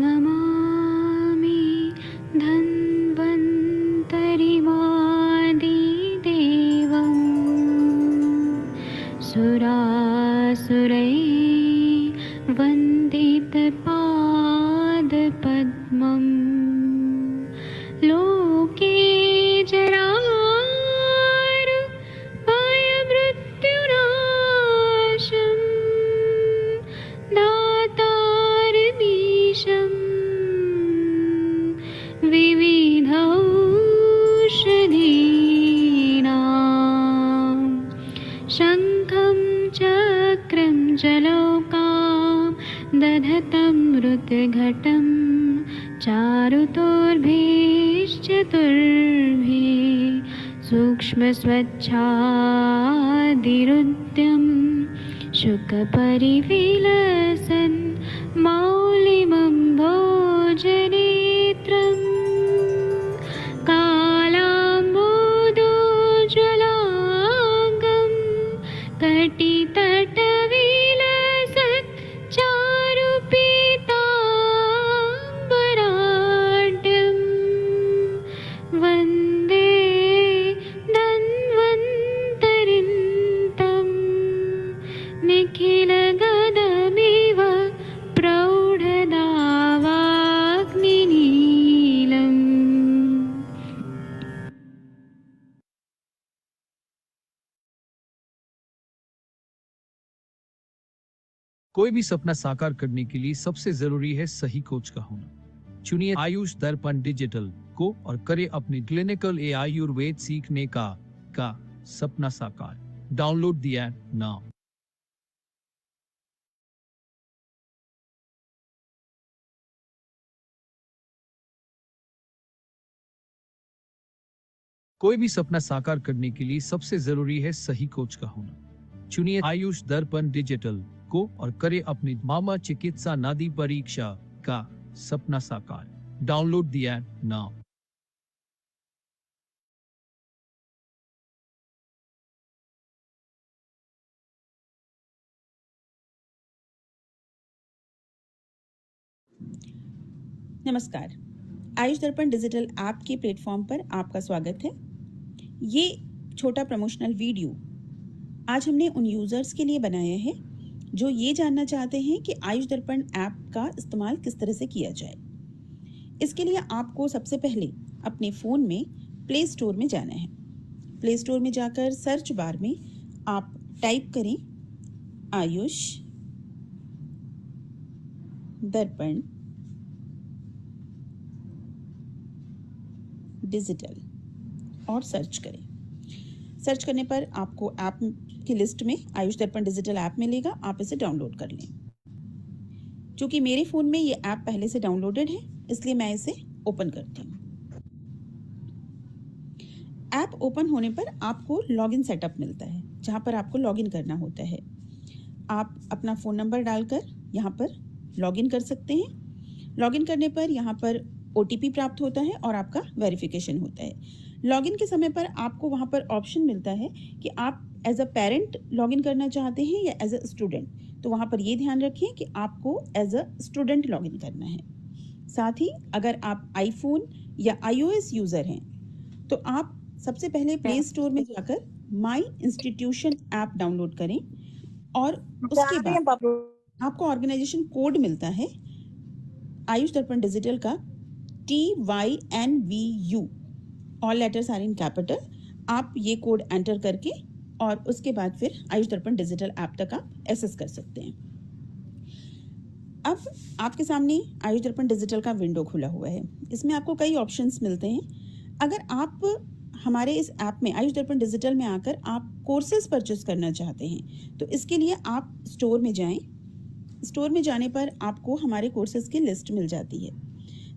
नमामि धन्वन्तरिमादिदेवं सुरासुरैः वन्दितपादपद्मम् लोके जरामृत्युनाशं दातारमीशं विविधौषधीनां शङ्खं चक्रं जलौकां दधतं मृतघटं चारुतोर्भिश्चतुर्भिः सूक्ष्मस्वच्छादिरुद्यं शुकपरिविलसन् मौलिमम्भोजनेत्रं कालाम्बोदोज्ज्वलाङ्गं कटितटविलसत् चारुपीताम्बराढ्यं वन्दे धन्वन्तरिन्तं निखिलगदमिव प्रौढदावाग्निनीलम्। कोई भी सपना साकार करने के लिए सबसे जरूरी है सही कोच का होना। चुनिए आयुष दर्पण डिजिटल को और करे अपनी क्लिनिकल आयुर्वेद सीखने का सपना साकार। Download the app now. कोई भी सपना साकार करने के लिए सबसे जरूरी है सही कोच का होना। चुनिए आयुष दर्पण डिजिटल को और करे अपनी मामा चिकित्सा नादी परीक्षा का सपना साकार। Download the app now. नमस्कार, आयुष दर्पण डिजिटल ऐप के प्लेटफॉर्म पर आपका स्वागत है। ये छोटा प्रमोशनल वीडियो आज हमने उन यूज़र्स के लिए बनाया है जो ये जानना चाहते हैं कि आयुष दर्पण ऐप का इस्तेमाल किस तरह से किया जाए। इसके लिए आपको सबसे पहले अपने फ़ोन में प्ले स्टोर में जाना है। प्ले स्टोर में जाकर सर्च बार में आप टाइप करें आयुष दर्पण डिजिटल और सर्च करें। सर्च करने पर आपको ऐप की लिस्ट में आयुष दर्पण डिजिटल ऐप मिलेगा। आप इसे डाउनलोड कर लें। क्योंकि मेरे फ़ोन में ये ऐप पहले से डाउनलोडेड है, इसलिए मैं इसे ओपन करती हूँ। ऐप ओपन होने पर आपको लॉगिन सेटअप मिलता है, जहाँ पर आपको लॉगिन करना होता है। आप अपना फ़ोन नंबर डालकर यहाँ पर लॉगिन कर सकते हैं। लॉगिन करने पर यहाँ पर OTP प्राप्त होता है और आपका वेरिफिकेशन होता है। लॉगिन के समय पर आपको वहाँ पर ऑप्शन मिलता है कि आप एज अ पेरेंट लॉगिन करना चाहते हैं या एज अ स्टूडेंट। तो वहाँ पर ये ध्यान रखिए कि आपको एज अ स्टूडेंट लॉगिन करना है। साथ ही अगर आप आईफोन या iOS यूज़र हैं तो आप सबसे पहले प्ले स्टोर में जाकर माई इंस्टीट्यूशन ऐप डाउनलोड करें और उसके बाद आपको ऑर्गेनाइजेशन कोड मिलता है आयुष दर्पण डिजिटल का TYNVU, all letters are in capital. आप ये कोड एंटर करके और उसके बाद फिर आयुष दर्पण डिजिटल ऐप तक आप एक्सेस कर सकते हैं। अब आपके सामने आयुष दर्पण डिजिटल का विंडो खुला हुआ है। इसमें आपको कई ऑप्शंस मिलते हैं। अगर आप हमारे इस ऐप में आयुष दर्पण डिजिटल में आकर आप कोर्सेज परचेस करना चाहते हैं तो इसके लिए आप स्टोर में जाएं। स्टोर में जाने पर आपको हमारे कोर्सेज की लिस्ट मिल जाती है।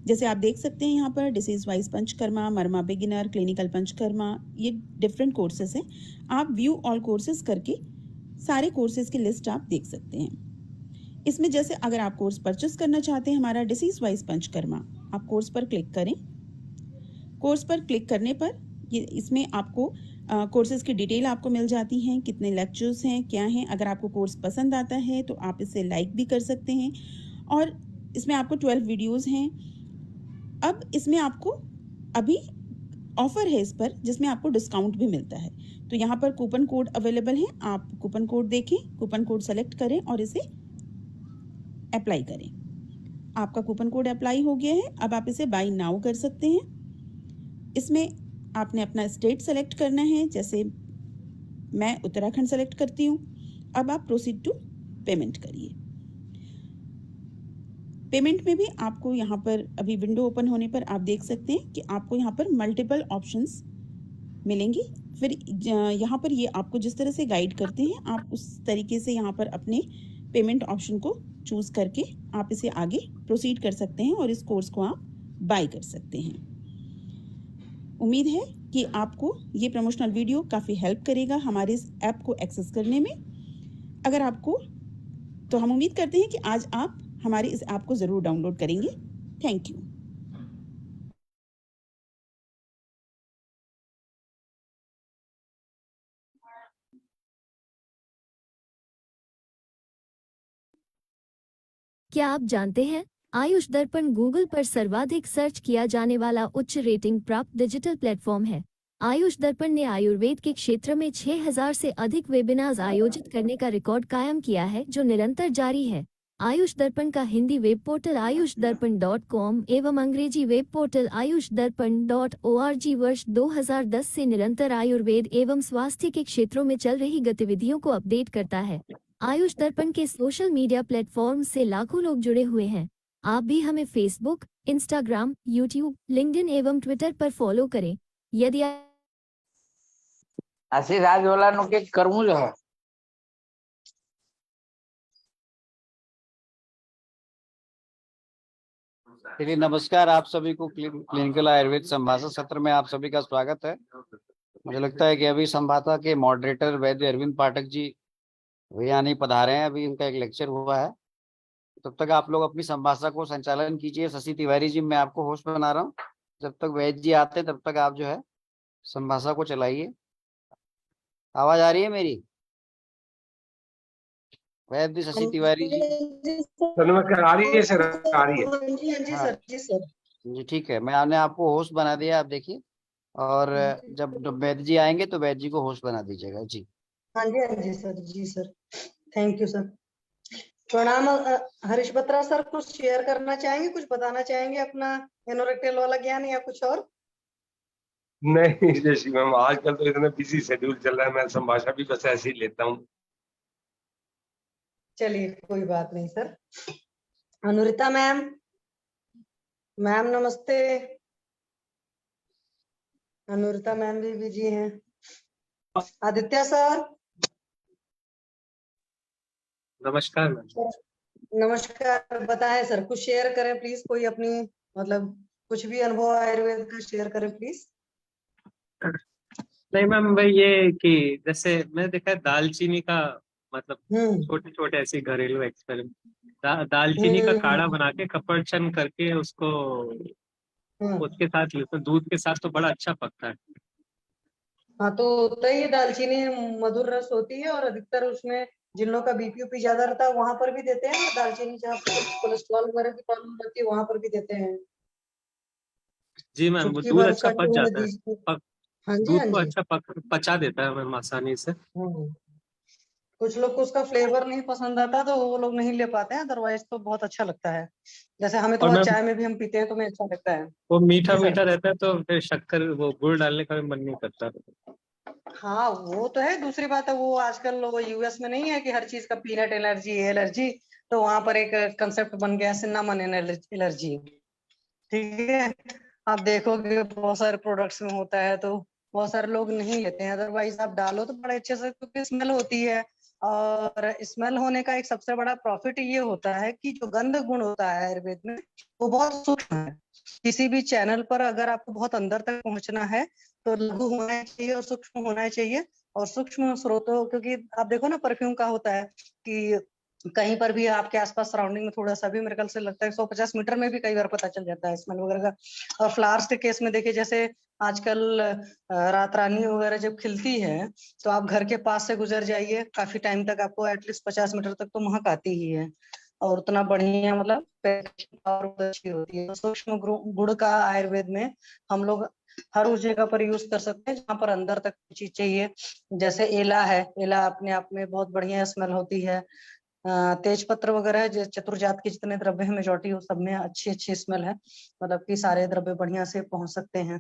जैसे आप देख सकते हैं यहाँ पर डिसीज वाइज पंचकर्मा, मर्मा बिगिनर, क्लिनिकल पंचकर्मा, ये डिफरेंट कोर्सेज हैं। आप व्यू ऑल कोर्सेज करके सारे कोर्सेज की लिस्ट आप देख सकते हैं। इसमें जैसे अगर आप कोर्स परचेस करना चाहते हैं हमारा डिसीज वाइज पंचकर्मा, आप कोर्स पर क्लिक करें। कोर्स पर क्लिक करने पर ये इसमें आपको कोर्सेज की डिटेल आपको मिल जाती हैं, कितने लेक्चर्स हैं, क्या हैं। अगर आपको कोर्स पसंद आता है तो आप इसे लाइक भी कर सकते हैं और इसमें आपको 12 वीडियोस हैं। अब इसमें आपको अभी ऑफर है इस पर, जिसमें आपको डिस्काउंट भी मिलता है। तो यहाँ पर कूपन कोड अवेलेबल है, आप कूपन कोड देखें, कूपन कोड सेलेक्ट करें और इसे अप्लाई करें। आपका कूपन कोड अप्लाई हो गया है। अब आप इसे बाय नाउ कर सकते हैं। इसमें आपने अपना स्टेट सेलेक्ट करना है, जैसे मैं उत्तराखंड सेलेक्ट करती हूँ। अब आप प्रोसीड टू पेमेंट करिए। पेमेंट में भी आपको यहाँ पर अभी विंडो ओपन होने पर आप देख सकते हैं कि आपको यहाँ पर मल्टीपल ऑप्शंस मिलेंगी। फिर यहाँ पर ये आपको जिस तरह से गाइड करते हैं, आप उस तरीके से यहाँ पर अपने पेमेंट ऑप्शन को चूज करके आप इसे आगे प्रोसीड कर सकते हैं और इस कोर्स को आप बाय कर सकते हैं। उम्मीद है कि आपको ये प्रमोशनल वीडियो काफ़ी हेल्प करेगा हमारे इस ऐप को एक्सेस करने में। अगर आपको, तो हम उम्मीद करते हैं कि आज आप हमारे इस ऐप को ज़रूर डाउनलोड करेंगे। Thank you. क्या आप जानते हैं आयुष दर्पण गूगल पर सर्वाधिक सर्च किया जाने वाला उच्च रेटिंग प्राप्त डिजिटल प्लेटफॉर्म है। आयुष दर्पण ने आयुर्वेद के क्षेत्र में 6000 से अधिक वेबिनार्स आयोजित करने का रिकॉर्ड कायम किया है, जो निरंतर जारी है। आयुष दर्पण का हिंदी वेब पोर्टल ayushdarbhan.com एवं अंग्रेजी वेब पोर्टल ayushdarbhan.org वर्ष 2010 से निरंतर आयुर्वेद एवं स्वास्थ्य के क्षेत्रों में चल रही गतिविधियों को अपडेट करता है। आयुष दर्पण के सोशल मीडिया प्लेटफॉर्म से लाखों लोग जुड़े हुए हैं। आप भी हमें फेसबुक, इंस्टाग्राम, यूट्यूब, लिंक्डइन एवं ट्विटर पर फॉलो करें। यदि આશી રાજવાલાનું કંઈક કરવું જ હોય। चलिए नमस्कार, आप सभी को क्लिनिकल आयुर्वेद संभाषण सत्र में आप सभी का स्वागत है। मुझे लगता है कि अभी संभाषा के मॉडरेटर वैद्य अरविंद पाठक जी यहाँ नहीं पधारे हैं, अभी उनका एक लेक्चर हुआ है। तब तक आप लोग अपनी संभाषा को संचालन कीजिए। शशि तिवारी जी, मैं आपको होस्ट बना रहा हूँ। जब तक वैद्य जी आते हैं तब तक आप जो है संभाषा को चलाइए। आवाज आ रही है मेरी? वैद्य शशि तिवारी जी, नमस्कार। आ रही है सर, आ रही है। जी सर, जी सर जी, ठीक है। मैंने आपको होस्ट बना दिया, आप देखिए। और जब वैद्य जी आएंगे तो वैद्य जी को होस्ट बना दीजिएगा जी। हाँ जी सर, जी सर, थैंक यू सर। प्रणाम। हरीश बत्रा सर, कुछ शेयर करना चाहेंगे, कुछ बताना चाहेंगे अपना एनोरेक्टल वाला ज्ञान या कुछ और? नहीं जैसी मैम, आजकल तो इतना बिजी शेड्यूल चल रहा है, मैं संभाषा भी बस ऐसे ही लेता हूँ। चलिए कोई बात नहीं सर। अनुरिता मैम, मैम नमस्ते। अनुरिता मैम भी बिजी हैं। आदित्य सर, नमस्कार मैम। नमस्कार। बताएं सर, कुछ शेयर करें प्लीज, कोई अपनी मतलब कुछ भी अनुभव आयुर्वेद का शेयर करें प्लीज। नहीं मैम, भाई ये कि जैसे मैंने देखा है दालचीनी का मतलब छोटे छोटे ऐसे घरेलू एक्सपेरिमेंट, दालचीनी का काढ़ा बना के कपड़चन करके उसको उसके साथ दूध के साथ तो बड़ा अच्छा पकता है। हाँ, तो ये दालचीनी मधुर रस होती है और अधिकतर उसमें जिन लोगों का बीपी ज्यादा रहता है वहां पर भी देते हैं। दालचीनी जहाँ कोलेस्ट्रॉल वगैरह की प्रॉब्लम रहती है वहां पर भी देते हैं। जी मैम, वो दूध अच्छा पच जाता है, हाँ जी, दूध को अच्छा पचा देता है मैम आसानी से। कुछ लोग को उसका फ्लेवर नहीं पसंद आता तो वो लोग नहीं ले पाते हैं, अदरवाइज तो बहुत अच्छा लगता है। जैसे हमें तो चाय में भी हम पीते हैं तो हमें अच्छा लगता है। वो मीठा मीठा रहता है तो फिर शक्कर वो गुड़ डालने का भी मन नहीं करता। हाँ वो तो है। दूसरी बात है, वो आजकल लोग यूएस में नहीं है कि हर चीज का पीनट एलर्जी, तो वहां पर एक कंसेप्ट बन गया सिन्नामन एलर्जी। ठीक है, आप देखोगे बहुत सारे प्रोडक्ट्स में होता है तो बहुत सारे लोग नहीं लेते हैं। अदरवाइज आप डालो तो बड़े अच्छे से, क्योंकि स्मेल होती है। और स्मेल होने का एक सबसे बड़ा प्रॉफिट ये होता है कि जो गंध गुण होता है आयुर्वेद में वो बहुत सूक्ष्म है। किसी भी चैनल पर अगर आपको बहुत अंदर तक पहुंचना है तो लघु होना चाहिए और सूक्ष्म होना चाहिए। और सूक्ष्म स्रोतों, क्योंकि आप देखो ना परफ्यूम का होता है कि कहीं पर भी आपके आसपास सराउंडिंग में थोड़ा सा भी, मेरे ख्याल से लगता है 150 मीटर में भी कई बार पता चल जाता है स्मेल वगैरह का। और फ्लावर्स के केस में देखिए, जैसे आजकल रात रानी वगैरह जब खिलती है तो आप घर के पास से गुजर जाइए, काफी टाइम तक आपको एटलीस्ट 50 मीटर तक तो महक आती ही है। और उतना बढ़िया मतलब पैकेजिंग पावर अच्छी होती है। तो सूक्ष्म गुड़ का आयुर्वेद में हम लोग हर उस जगह पर यूज कर सकते हैं जहाँ पर अंदर तक चीज चाहिए। जैसे एला है, एला अपने आप में बहुत बढ़िया स्मेल होती है। तेज पत्र वगैरह जो चतुर्जात के जितने द्रव्य है मेजोरिटी उस सब में अच्छी अच्छी स्मेल है, मतलब कि सारे द्रव्य बढ़िया से पहुंच सकते हैं।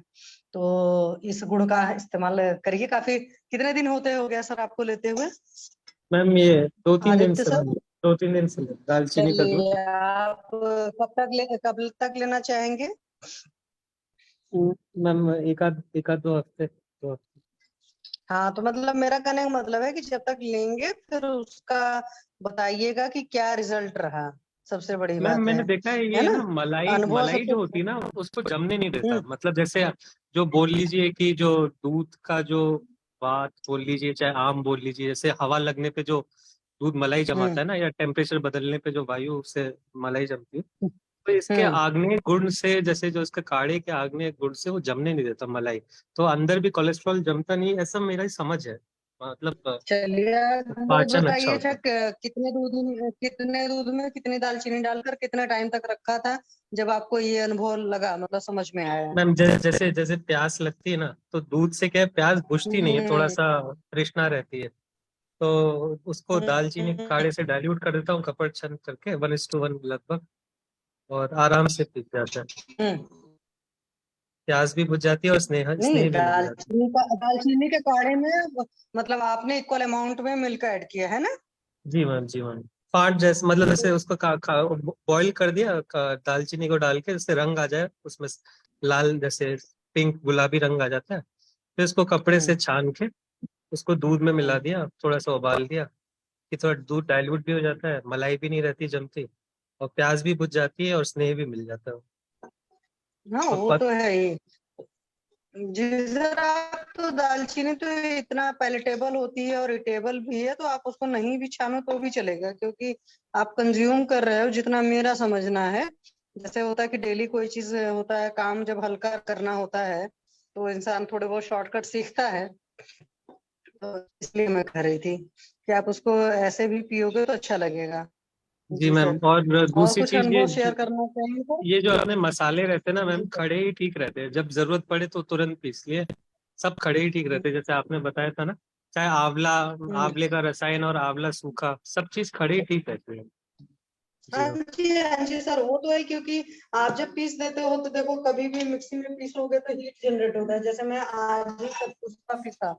तो इस गुण का इस्तेमाल करिए। काफी कितने दिन होते हो गया सर आपको लेते हुए? मैम ये 2-3 दिन आदित्य से सर, 2-3 दिन से दालचीनी का दूध। चलिए आप कब तक लेना चाहेंगे? मैम एक आध 2 हफ्ते। हाँ, तो मतलब मेरा कहने का मतलब है कि जब तक लेंगे फिर उसका बताइएगा कि क्या रिजल्ट रहा। सबसे बड़ी मैम बात मैंने देखा है है ये ना? ना, मलाई अनुभव मलाई सबसे। जो होती है ना उसको जमने नहीं देता। हम्म मतलब जैसे जो बोल लीजिए कि जो दूध का जो बात बोल लीजिए, चाहे आम बोल लीजिए, जैसे हवा लगने पे जो दूध मलाई हम्म जमाता है ना, या टेम्परेचर बदलने पे जो वायु से मलाई जमती है, तो इसके हम्म आग्नेय गुण से, जैसे जो इसके काढ़े के आग्नेय गुण से वो जमने नहीं देता मलाई। तो अंदर भी कोलेस्ट्रॉल जमता नहीं, ऐसा मेरा ही समझ है। मतलब चलिए आप पाचन अच्छा बताइए होता अच्छा, है। कितने दूध में कितनी दालचीनी डालकर कितना टाइम तक रखा था जब आपको ये अनुभव लगा, मतलब समझ में आया? मैम जैसे जैसे प्यास लगती है ना, तो दूध से क्या है, प्यास बुझती नहीं है, थोड़ा हम्म सा तृष्णा रहती है। तो उसको दालचीनी के काढ़े से डाइल्यूट कर देता हूँ, कपड़ छन करके 1:1 लगभग, और आराम से पी जाता है। हम्म। प्यास भी बुझ जाती है और स्नेह नहीं, स्नेह भी मिल जाता है। दालचीनी के काढ़े में मतलब आपने इक्वल अमाउंट में मिल्क ऐड किया है ना? जी मैम, जी मैम। पार्ट जैसे, मतलब जैसे उसको बॉईल कर दिया, दालचीनी को डाल के, जैसे रंग आ जाए उसमें, लाल जैसे पिंक गुलाबी रंग आ जाता है, फिर उसको कपड़े हम्म से छान के उसको दूध में मिला हम्म। दिया, थोड़ा सा उबाल दिया, कि थोड़ा दूध डाइल्यूट भी हो जाता है, मलाई भी नहीं रहती जमती, और प्याज भी बुझ जाती है और स्नेह भी मिल जाता है। हाँ, और वो तो है ही। जी सर, आप तो दालचीनी तो इतना पैलेटेबल होती है और इटेबल भी है, तो आप उसको नहीं भी छानो तो भी चलेगा, क्योंकि आप कंज्यूम कर रहे हो, जितना मेरा समझना है। जैसे होता है कि डेली कोई चीज होता है, काम जब हल्का करना होता है तो इंसान थोड़े बहुत शॉर्टकट सीखता है। तो इसलिए मैं कह रही थी कि आप उसको ऐसे भी पियोगे तो अच्छा लगेगा। जी जी मैम, सर, और और दूसरी कुछ चीज ये अनुभव शेयर करना चाहेंगे तो? ये जो अपने मसाले रहते हैं ना मैम, जी सर। खड़े ही ठीक रहते हैं, जब जरूरत पड़े तो तुरंत पीस लिए, सब खड़े ही ठीक रहते हैं, जैसे आपने बताया था ना। चाहे आंवला, हम्म। आंवले का रसायन और आंवला सूखा, सब चीज खड़े ही ठीक रहते हैं। जी मैम। हाँ जी सर, वो तो है, क्योंकि आप जब पीस देते हो तो देखो कभी भी मिक्सी में पीसोगे तो हीट जनरेट होता है। जैसे मैं आज ही सब कुछ का पीसा,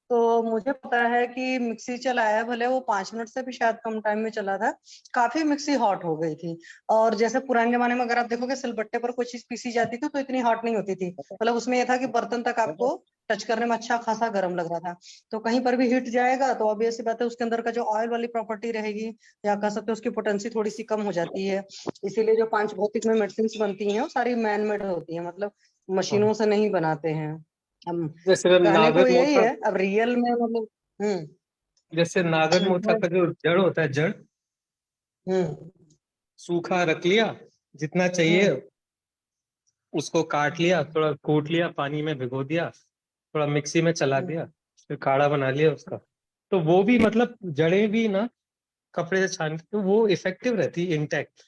तो मुझे पता है कि मिक्सी चलाया, भले वो 5 मिनट से भी शायद कम टाइम में चला था, काफी मिक्सी हॉट हो गई थी। और जैसे पुराने जमाने में अगर आप देखोगे सिलबट्टे पर कोई चीज पीसी जाती थी तो इतनी हॉट नहीं होती थी, मतलब उसमें यह था कि बर्तन तक आपको टच करने में अच्छा खासा गर्म लग रहा था। तो कहीं पर भी हीट जाएगा तो ऑब्वियस सी बात है उसके अंदर का जो ऑयल वाली प्रॉपर्टी रहेगी, या कह सकते हो उसकी पोटेंसी थोड़ी सी कम हो जाती है। इसीलिए जो 5 भौतिक में मेडिसिन बनती हैं वो सारी मैन मेड होती है, मतलब हाँ। मशीनों से नहीं बनाते हैं हम। जैसे कहने को नागर यही मोथा, है, अब रियल में मतलब। हम्म जैसे नागर मोथा का जो जड़ होता है, जड़ हम्म सूखा रख लिया, जितना चाहिए हम्म उसको काट लिया, थोड़ा कूट लिया, पानी में भिगो दिया, थोड़ा मिक्सी में चला हम्म दिया, फिर काढ़ा बना लिया उसका। तो वो भी मतलब जड़ें भी ना कपड़े से छान के, तो वो इफेक्टिव रहती है इंटैक्ट,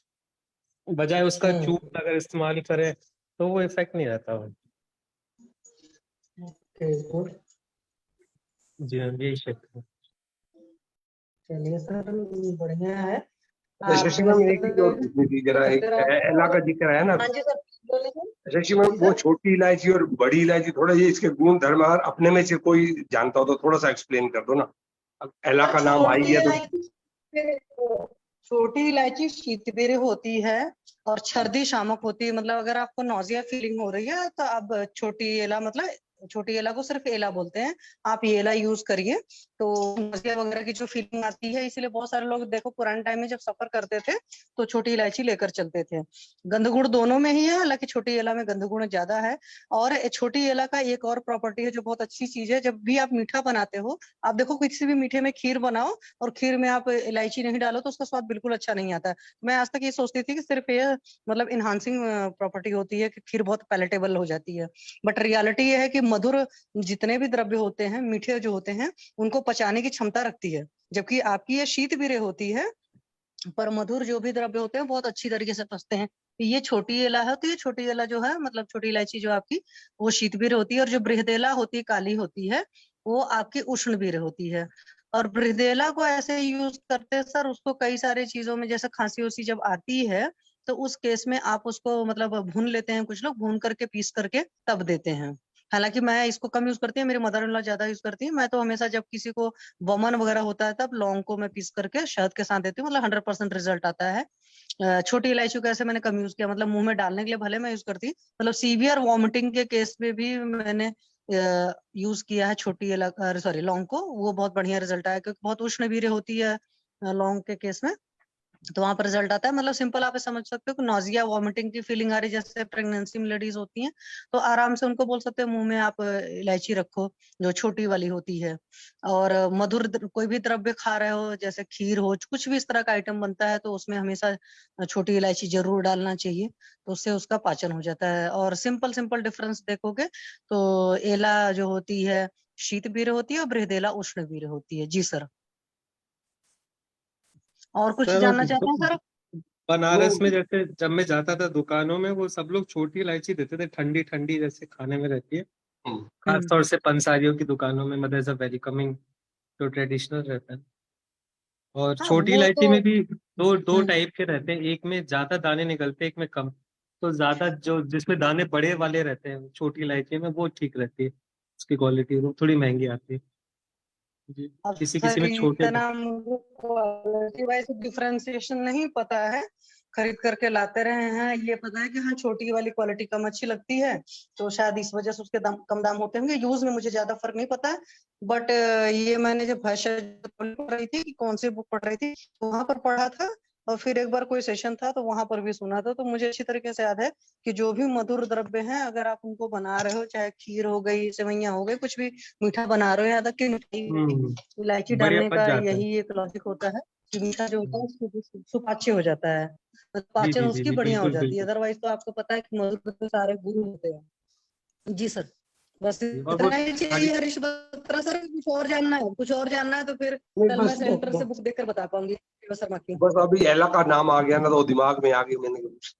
बजाय उसका हम्म। चूर्ण अगर इस्तेमाल करें तो वो इफेक्ट नहीं रहता वो। गुड। जी हाँ, यही शिफ्ट है। चलिए सर, बढ़िया है। अच्छा आप शशि मैम, एक चीज और पूछनी थी जरा, एक करते रहो। एला का जिक्र है ना। हाँ जी सर, बोलिए। शशि मैम, जी वो सर। छोटी इलायची और बड़ी इलायची, थोड़ा ये इसके गुण धर्म अगर अपने में से कोई जानता हो तो थोड़ा सा एक्सप्लेन कर दो ना। अब एला का नाम आ ही छोटी गया तो। इलायची, छोटी इलायची शीतबीर होती है और छर्दी शामक होती है। मतलब अगर आपको नौजिया फीलिंग हो रही है तो आप छोटी एला, मतलब छोटी एला को सिर्फ एला बोलते हैं, आप ये एला यूज करिए तो नौजिया वगैरह की जो फीलिंग आती है। इसलिए बहुत सारे लोग देखो पुराने टाइम में जब सफर करते थे तो छोटी इलायची लेकर चलते थे। गंधगुण दोनों में ही है, हालांकि छोटी एला में गंधगुण ज्यादा है। और छोटी एला का एक और प्रॉपर्टी है जो बहुत अच्छी चीज है, जब भी आप मीठा बनाते हो, आप देखो किसी भी मीठे में खीर बनाओ और खीर में आप इलायची नहीं डालो तो उसका स्वाद बिल्कुल अच्छा नहीं आता है। मैं आज तक ये सोचती थी कि सिर्फ ये मतलब इनहांसिंग प्रॉपर्टी होती है कि खीर बहुत पैलेटेबल हो जाती है, बट रियलिटी ये है कि मधुर जितने भी द्रव्य होते हैं, मीठे जो होते हैं, उनको पचाने की क्षमता रखती है। जबकि आपकी ये शीत बीरे होती है, पर मधुर जो भी द्रव्य होते हैं बहुत अच्छी तरीके से पचते हैं। ये छोटी इला होती है, छोटी इला जो है मतलब छोटी इलायची जो आपकी वो शीतवीर होती है, और जो बृहदेला होती है काली होती है वो आपकी उष्णवीर होती है। और बृहदेला को ऐसे यूज करते हैं सर, उसको कई सारी चीजों में, जैसे खांसी उसी जब आती है तो उस केस में आप उसको मतलब भून लेते हैं, कुछ लोग भून करके पीस करके तब देते हैं। हालांकि मैं इसको कम यूज करती हूँ, मेरी मदर इन लॉ ज्यादा यूज करती है। मैं तो हमेशा जब किसी को वमन वगैरह होता है तब लौंग को मैं पीस करके शहद के साथ देती हूँ, मतलब 100% रिजल्ट आता है। छोटी इलायची को ऐसे मैंने कम यूज किया, मतलब मुंह में डालने के लिए भले मैं यूज करती, मतलब सीवियर वॉमिटिंग के केस में भी मैंने यूज किया है छोटी सॉरी लौंग को, वो बहुत बढ़िया रिजल्ट आया, क्योंकि बहुत उष्णवीर्य होती है लौंग के केस में, तो वहां पर रिजल्ट आता है। मतलब सिंपल आप समझ सकते हो कि नोजिया वॉमिटिंग की फीलिंग आ रही, जैसे प्रेगनेंसी में लेडीज होती हैं तो आराम से उनको बोल सकते हो मुंह में आप इलायची रखो जो छोटी वाली होती है। और मधुर कोई भी द्रव्य खा रहे हो, जैसे खीर हो, कुछ भी इस तरह का आइटम बनता है तो उसमें हमेशा छोटी इलायची जरूर डालना चाहिए, तो उससे उसका पाचन हो जाता है। और सिंपल सिंपल डिफरेंस देखोगे तो एला जो होती है शीतवीर होती है और बृहदेला उष्णवीर होती है। जी सर, और कुछ सर जानना चाहते हैं सर? बनारस में जैसे जब मैं जाता था दुकानों में, वो सब लोग छोटी इलायची देते थे, ठंडी ठंडी जैसे खाने में रहती है, खास तौर से पंसारियों की दुकानों में, मदर्स ऑफ वेलकमिंग जो ट्रेडिशनल रहता है। और हाँ छोटी वो इलायची तो में भी दो दो टाइप के रहते हैं, एक में ज्यादा दाने निकलते हैं, एक में कम। तो ज्यादा जो जिसमें दाने बड़े वाले रहते हैं छोटी इलायची में, वो ठीक रहती है, उसकी क्वालिटी वो थोड़ी महंगी आती है जी। अब किसी सर किसी में छोटे इतना मुझे क्वालिटी वाइज डिफरेंशिएशन नहीं पता है, खरीद करके लाते रहे हैं। ये पता है कि हाँ छोटी वाली क्वालिटी कम अच्छी लगती है, तो शायद इस वजह से उसके दाम कम दाम होते होंगे। यूज में मुझे ज्यादा फर्क नहीं पता है, बट ये मैंने जब भाषा पढ़ रही थी कि कौन सी बुक पढ़ रही थी तो वहां पर पढ़ा था, और फिर एक बार कोई सेशन था तो वहां पर भी सुना था। तो मुझे अच्छी तरीके से याद है कि जो भी मधुर द्रव्य हैं अगर आप उनको बना रहे हो, चाहे खीर हो गई, सेवैयां हो गई, कुछ भी मीठा बना रहे हो, यहाँ तक कि मिठाई, इलायची बढ़िया डालने पच का जाता है। यही एक लॉजिक होता है कि मीठा जो होता है उसको सुपाच्य हो जाता है, मतलब जी पाचन जी जी उसकी जी, बढ़िया हो बिल्कुल जाती है। बिल्कुल। अदरवाइज तो आपको पता है कि मधुर में सारे गुण होते हैं। जी सर, बस और वो इतना ही चाहिए हरीश बत्रा सर। कुछ और जानना है, कुछ और जानना है तो फिर नहीं कल मैं बस सेंटर से बुक देकर बता पाऊंगी शर्मा की। बस अभी एला का नाम आ गया ना तो दिमाग में आ गया, मैंने कहा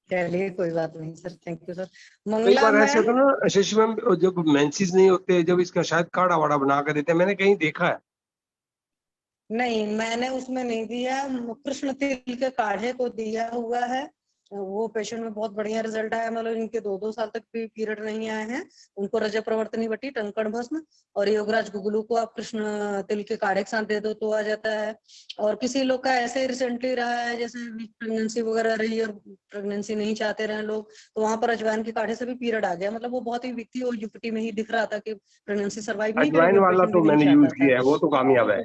चलिए कोई बात नहीं सर, थैंक यू सर। कई मंगला बार ऐसा मैम, होता है ना शशि मैम, जब मेंसेस नहीं होते जब इसका शायद काढ़ा वाड़ा बना कर देते हैं, मैंने कहीं देखा है। नहीं मैंने उसमें नहीं दिया, कृष्ण तिल के काढ़े को दिया हुआ है, वो पेशेंट में बहुत बढ़िया रिजल्ट आया। मतलब इनके 2-2 साल तक भी पीरियड नहीं आए हैं, उनको रजत प्रवर्तनी बटी, टंकण भस्म और योगराज गुगलू को आप कृष्ण तिल के काढ़े के साथ दे दो तो आ जाता है। और किसी लोग का ऐसे रिसेंटली रहा है जैसे प्रेगनेंसी वगैरह रही और प्रेगनेंसी नहीं चाहते रहे लोग, तो वहां पर अजवाइन के काढ़े से भी पीरियड आ गया। मतलब वो बहुत ही वीक थी और यूपीटी में ही दिख रहा था कि प्रेगनेंसी सर्वाइव नहीं करेगी अजवाइन और वाला पेशेंट भी तो नहीं मैंने चाहता यूज था। किया है, वो तो कामयाब है।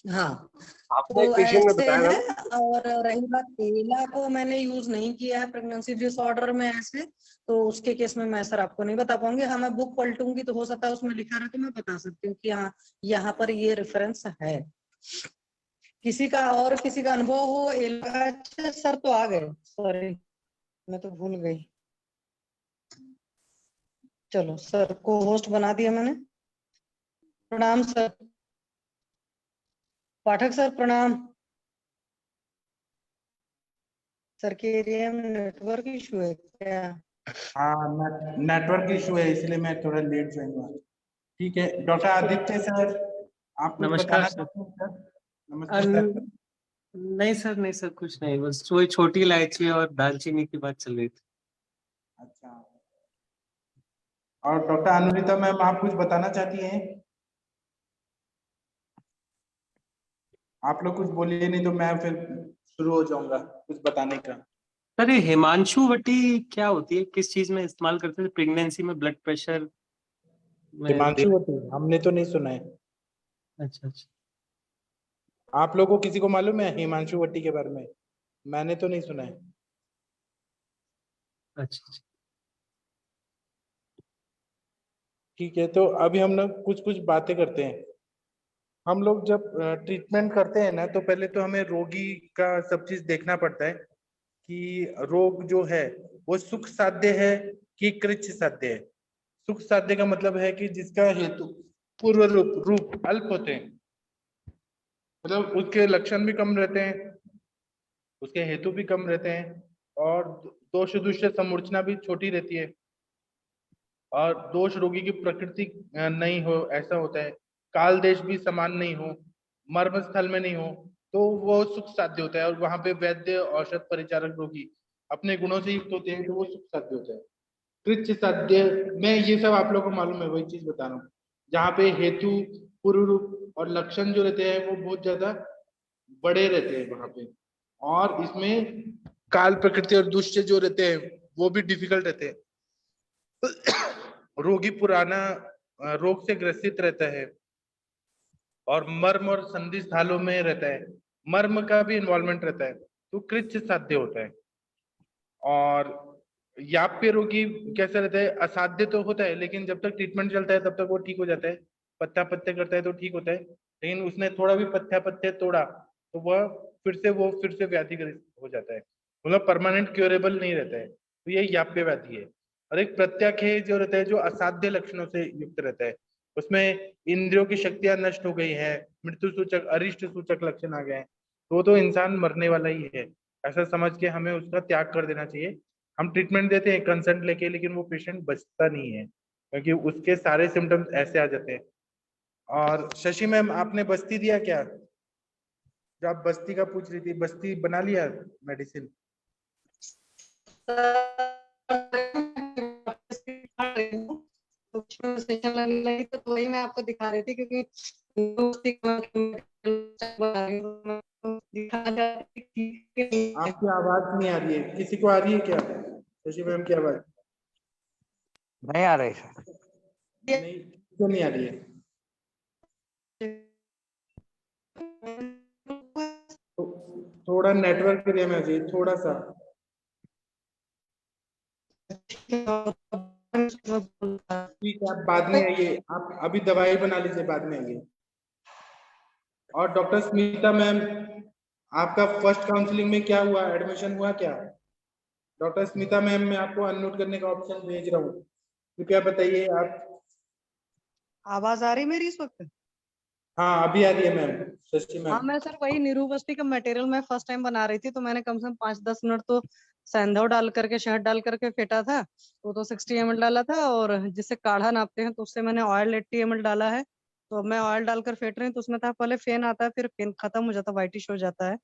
हाँ, आपने एक तो पेशेंट ने ऐसे बताया था है। ना। और रही बात केला को मैंने यूज नहीं किया है प्रेगनेंसी डिसऑर्डर में ऐसे, तो उसके केस में मैं सर आपको नहीं बता पाऊंगी। हाँ मैं बुक पलटूंगी तो हो सकता है उसमें लिखा रहे तो मैं बता सकती हूँ कि हाँ यहाँ पर ये रेफरेंस है। किसी का और किसी का अनुभव हो अच्छा सर तो आ गए, सॉरी मैं तो भूल गई। चलो सर को होस्ट बना दिया मैंने। प्रणाम सर, पाठक सर प्रणाम। सर के एरिया में नेटवर्क इशू है क्या? हाँ नेटवर्क इशू है इसलिए मैं थोड़ा लेट ज्वाइन हुआ। ठीक है डॉक्टर आदित्य सर, आप कुछ नमस्कार बताना सर। चाहते हैं सर? नमस्ते सर। नहीं सर, नहीं सर, कुछ नहीं, बस वही छोटी इलायची और दालचीनी की बात चल रही थी। अच्छा, और डॉक्टर अनुरिता मैम आप कुछ बताना चाहती हैं? आप लोग कुछ बोलिए नहीं तो मैं फिर शुरू हो जाऊंगा कुछ बताने का। सर ये हिमांशु वटी क्या होती है, किस चीज में इस्तेमाल करते थे प्रेगनेंसी में, ब्लड प्रेशर में हिमांशु वटी हमने तो नहीं सुना है। अच्छा अच्छा। आप लोगों को किसी को मालूम है हिमांशु वटी के बारे में? मैंने तो नहीं सुना है। अच्छा अच्छा। ठीक है, तो अभी हम लोग कुछ कुछ बातें करते हैं। हम लोग जब ट्रीटमेंट करते हैं ना तो पहले तो हमें रोगी का सब चीज देखना पड़ता है कि रोग जो है वो सुख साध्य है कि कृच्छ साध्य है। सुख साध्य का मतलब है कि जिसका हेतु पूर्व रूप अल्प होते हैं, मतलब उसके लक्षण भी कम रहते हैं, उसके हेतु भी कम रहते हैं, और दोष दूष्य समूर्छना भी छोटी रहती है, और दोष रोगी की प्रकृति नहीं हो ऐसा होता है, काल देश भी समान नहीं हो, मर्म स्थल में नहीं हो, तो वो सुख साध्य होता है। और वहां पे वैद्य औषध परिचारक रोगी अपने गुणों से युक्त होते हैं, तो वो सुख साध्य होता है। कृच्छ साध्य में ये सब आप लोगों को मालूम है, वही चीज बता रहा हूँ, जहाँ पे हेतु पूर्व रूप और लक्षण जो रहते हैं वो बहुत ज्यादा बड़े रहते हैं वहां पे, और इसमें काल प्रकृति और दुष्ट जो रहते हैं वो भी डिफिकल्ट रहते हैं। रोगी पुराना रोग से ग्रसित रहता है, और मर्म और संधि स्थालों में रहता है, मर्म का भी इन्वॉल्वमेंट रहता है, तो कृच्छ साध्य होता है। और याप्य रोगी कैसा रहता है, असाध्य तो होता है, लेकिन जब तक ट्रीटमेंट चलता है तब तक वो ठीक हो जाता है, पत्ता पत्ते करता है तो ठीक होता है, लेकिन उसने थोड़ा भी पत्ता पत्ते तोड़ा तो वह फिर से व्याधिग्रस्त हो जाता है, मतलब परमानेंट क्योरेबल नहीं रहता है, तो ये याप्य व्याधि है। और एक प्रत्याख्य जो रहता है, जो असाध्य लक्षणों से युक्त रहता है, उसमें इंद्रियों की शक्तियां नष्ट हो गई है, मृत्यु सूचक अरिष्ट सूचक लक्षण आ गए हैं, तो इंसान मरने वाला ही है, ऐसा समझ के हमें उसका त्याग कर देना चाहिए। हम ट्रीटमेंट देते हैं कंसल्ट लेके, लेकिन वो पेशेंट बचता नहीं है, क्योंकि उसके सारे सिम्टम्स ऐसे आ जाते हैं। और शशि मैम, आपने बस्ती दिया क्या? जो आप बस्ती का पूछ रही थी, बस्ती बना लिया मेडिसिन? सेशन लगने लगी तो वही मैं आपको दिखा रही थी, क्योंकि आपकी आवाज नहीं आ रही है, किसी को आ रही है क्या शशि मैम की आवाज? नहीं आ रही सर। नहीं, क्यों नहीं आ रही है? थोड़ा नेटवर्क एरिया में आ जाइए, थोड़ा सा। ठीक है, आप बाद में आइए, आप अभी दवाई बना लीजिए, बाद में आइए। और डॉक्टर स्मिता मैम, आपका फर्स्ट काउंसलिंग में क्या हुआ, एडमिशन हुआ क्या? डॉक्टर स्मिता मैम, मैं आपको अनम्यूट करने का ऑप्शन भेज रहा हूँ, कृपया बताइए आप। आवाज आ रही मेरी इस वक्त? हाँ, अभी आ रही है मैम, शशि मैम। हाँ, मैं सर वही नीरू बस्ती का मटेरियल मैं फर्स्ट टाइम बना रही थी, तो मैंने कम से कम 5-10 मिनट तो सेंधव डाल करके, शहद डाल करके फेंटा था, तो 60 ml डाला था, और जिससे काढ़ा नापते हैं तो उससे मैंने ऑयल 80 ml डाला है। तो अब मैं ऑयल डालकर फेंट रही हूँ, तो उसमें था पहले फेन आता है, फिर फेन खत्म हो जाता है, व्हाइटिश हो जाता है,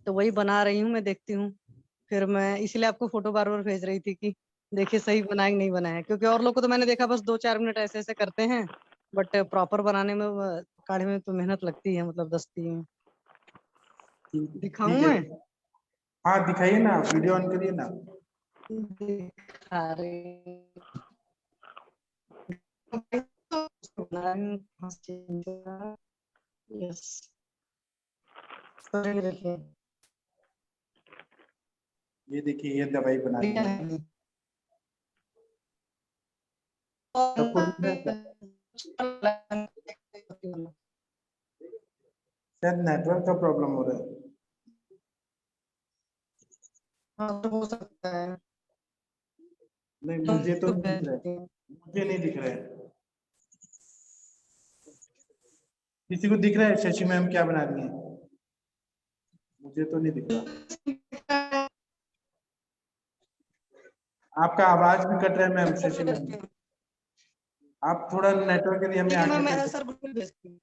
तो वही बना रही हूँ, मैं देखती हूँ। फिर मैं इसीलिए आपको फोटो बार बार भेज रही थी कि देखिए सही बनाया कि नहीं बनाया, क्योंकि और लोग को तो मैंने देखा बस 2-4 मिनट ऐसे ऐसे करते हैं, बट प्रॉपर बनाने में काढ़े में तो मेहनत लगती है, मतलब दस्ती में। दिखाऊं मैं? हाँ, दिखाइए ना, वीडियो ऑन करिए ना। दिखा रही यस, ये देखिए, ये दवाई बना दी है। सबको दिख रहा है क्या? शायद नेटवर्क का प्रॉब्लम हो रहा है। हाँ, तो हो सकता है। नहीं, मुझे तो नहीं दिख रहा है, मुझे नहीं दिख रहा है। किसी को दिख रहा है शशि मैम क्या बना रही है? मुझे तो नहीं दिख रहा। आपका आवाज भी कट रहा है मैम, शशि मैम, आप थोड़ा नेटवर्क एरिया में आके। सर ग्रुप में भेजती हूँ।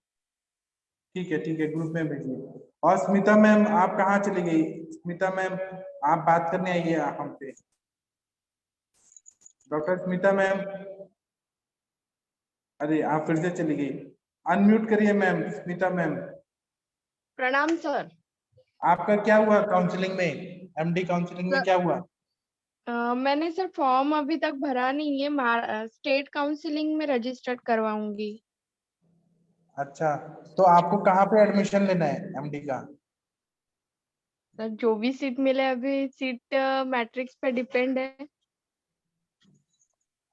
ठीक है, ग्रुप में भेजिए। और स्मिता मैम, आप कहाँ चली गई? स्मिता मैम, आप बात करने आइए हम पे। डॉक्टर स्मिता मैम, अरे आप फिर से चली गई, अनम्यूट करिए मैम, स्मिता मैम। प्रणाम सर। आपका क्या हुआ काउंसलिंग में, एमडी काउंसलिंग में क्या हुआ? मैंने सर फॉर्म अभी तक भरा नहीं है, स्टेट काउंसलिंग में रजिस्टर्ड करवाऊंगी। अच्छा, तो आपको कहाँ पे एडमिशन लेना है एमडी का? सर जो भी सीट मिले, अभी सीट मैट्रिक्स पे डिपेंड है।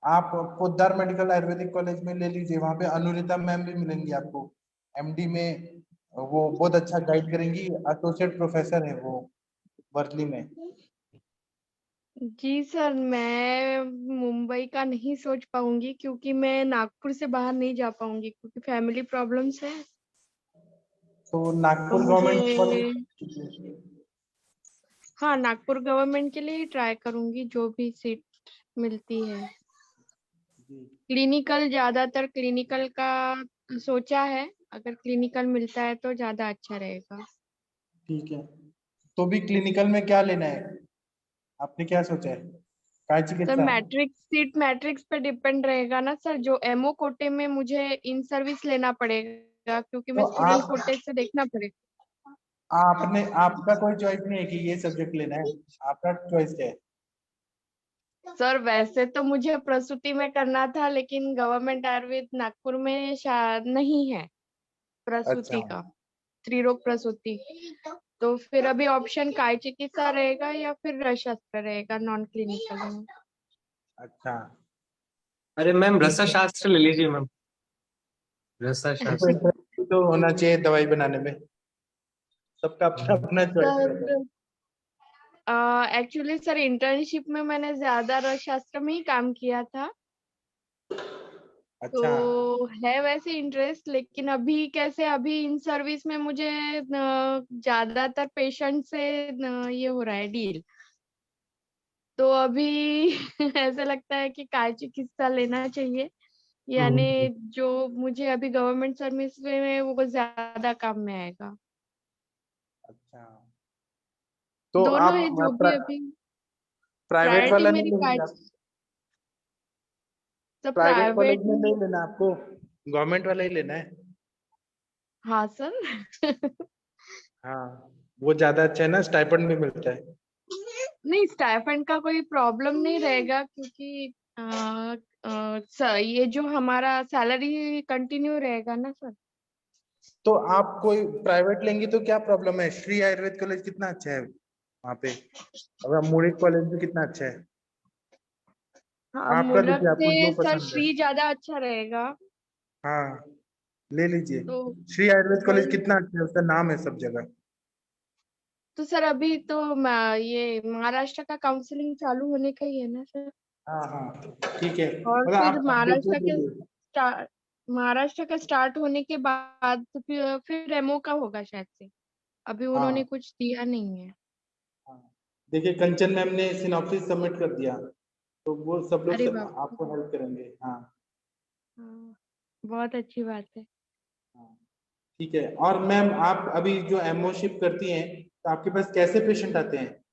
आप पोद्दार मेडिकल आयुर्वेदिक कॉलेज में ले लीजिए, वहाँ पे अनुरिता मैम भी मिलेंगी आपको एमडी में, वो बहुत अच्छा गाइड करेंगी, एसोसिएट प्रोफेसर है वो वर्ली में। जी सर, मैं मुंबई का नहीं सोच पाऊंगी, क्योंकि मैं नागपुर से बाहर नहीं जा पाऊंगी, क्योंकि फैमिली प्रॉब्लम्स है। तो तो नागपुर गवर्नमेंट मुझे कॉलेज। हाँ, नागपुर गवर्नमेंट के लिए ही ट्राई करूंगी जो भी सीट मिलती है। क्लिनिकल, ज्यादातर क्लिनिकल का सोचा है, अगर क्लिनिकल मिलता है तो ज्यादा अच्छा रहेगा। ठीक है, तो भी क्लिनिकल में क्या लेना है, आपने क्या सोचा है, काय सर चिकित्सा? मैट्रिक्स पे डिपेंड रहेगा ना सर, जो एमओ कोटे में मुझे इन सर्विस लेना पड़ेगा क्योंकि मैं तो स्टूडेंट आप कोटे से देखना पड़ेगा। आपने आपका कोई चॉइस नहीं है कि ये सब्जेक्ट लेना है, आपका चॉइस क्या है? सर वैसे तो मुझे प्रसूति में करना था, लेकिन गवर्नमेंट आयुर्वेद नागपुर में शायद नहीं है अच्छा प्रसूति का, स्त्रीरोग प्रसूति। तो फिर अभी ऑप्शन काय चिकित्सा रहेगा या फिर रसशास्त्र रहेगा नॉन क्लिनिकल में। अच्छा, अरे मैम ठीक रसा है। शास्त्र ले लीजिए मैम, रसा देखो, शास्त्र। इंटरेस्ट तो होना चाहिए दवाई बनाने में, सबका अपना अपना चॉइस रहता है। सर एक्चुअली सर इंटर्नशिप में मैंने ज्यादा रसशास्त्र में ही काम किया था, अच्छा, तो है वैसे इंटरेस्ट, लेकिन अभी कैसे अभी इन सर्विस में मुझे ज्यादातर पेशेंट से ये हो रहा है डील, तो अभी ऐसा लगता है कि काय चिकित्सा लेना चाहिए, यानी जो मुझे अभी गवर्नमेंट सर्विस में वो ज्यादा काम में आएगा। अच्छा, तो दोनों है जो आप भी अभी प्राइवेट प्रायोरिटी वाला नहीं मेरी लेंगे आप? तो प्राइवेट कॉलेज प्राइवेट में नहीं लेना आपको, गवर्नमेंट वाला ही लेना है। हाँ सर हाँ, वो ज्यादा अच्छा है ना, स्टाइपेंड भी मिलता है। नहीं, स्टाइपेंड का कोई प्रॉब्लम नहीं रहेगा क्योंकि ये जो हमारा सैलरी कंटिन्यू रहेगा ना सर। तो आप कोई प्राइवेट लेंगी तो क्या प्रॉब्लम है, श्री आयुर्वेद कॉलेज कितना अच्छा है वहाँ पे, और मुरिक कॉलेज भी कितना अच्छा है। हाँ, आपका मुलक देखिए, आपको जो से सर पसंद है। श्री ज्यादा अच्छा रहेगा। हाँ, ले लीजिए, तो श्री आयुर्वेद कॉलेज वही, कितना अच्छा है, उसका नाम है सब जगह। तो सर अभी तो ये महाराष्ट्र का काउंसलिंग चालू होने का ही है ना सर, हाँ हाँ, ठीक है, और मतलब फिर आप देखिए बोलिए। महाराष्ट्र का स्टार्ट होने के बाद फिर एमओ का होगा शायद से, अभी उन्होंने हाँ कुछ दिया नहीं है। हाँ, देखिए कंचन मैम ने सिनॉप्सिस सबमिट कर दिया, तो वो सब लोग अरे सब बाप रे, आपको हेल्प करेंगे। हाँ हाँ, बहुत अच्छी बात है। हाँ, ठीक है। और मैम आप अभी जो एमओशिप करती हैं, तो आपके पास कैसे पेशेंट आते हैं,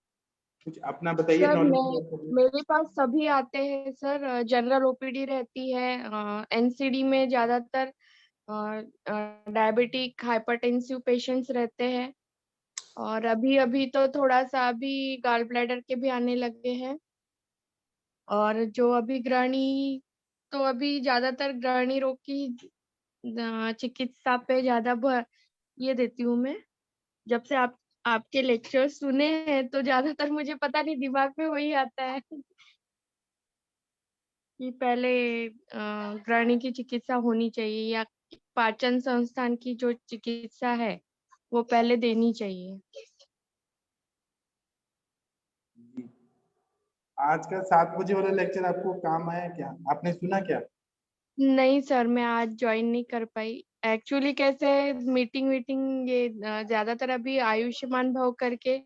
कुछ अपना बताइए, सर नॉलेज। मेरे पास सभी आते हैं सर, जनरल ओपीडी रहती है, एनसीडी में ज्यादातर डायबिटिक हाइपरटेंसिव पेशेंट्स रहते हैं, और अभी अभी तो थोड़ा सा अभी गॉल ब्लैडर के भी आने लगे हैं, और जो अभी गृहिणी, तो अभी ज्यादातर गृहिणी रोग की चिकित्सा पे ज्यादा ये देती हूँ मैं। जब से आपके लेक्चर सुने हैं तो ज्यादातर मुझे पता नहीं दिमाग में वही आता है कि पहले गृहिणी की चिकित्सा होनी चाहिए, या पाचन संस्थान की जो चिकित्सा है वो पहले देनी चाहिए। आज का 7 बजे वाला लेक्चर आपको काम आया क्या, आपने सुना क्या? नहीं सर, मैं आज ज्वाइन नहीं कर पाई। एक्चुअली कैसे मीटिंग वीटिंग ये ज्यादातर अभी आयुष्मान भव करके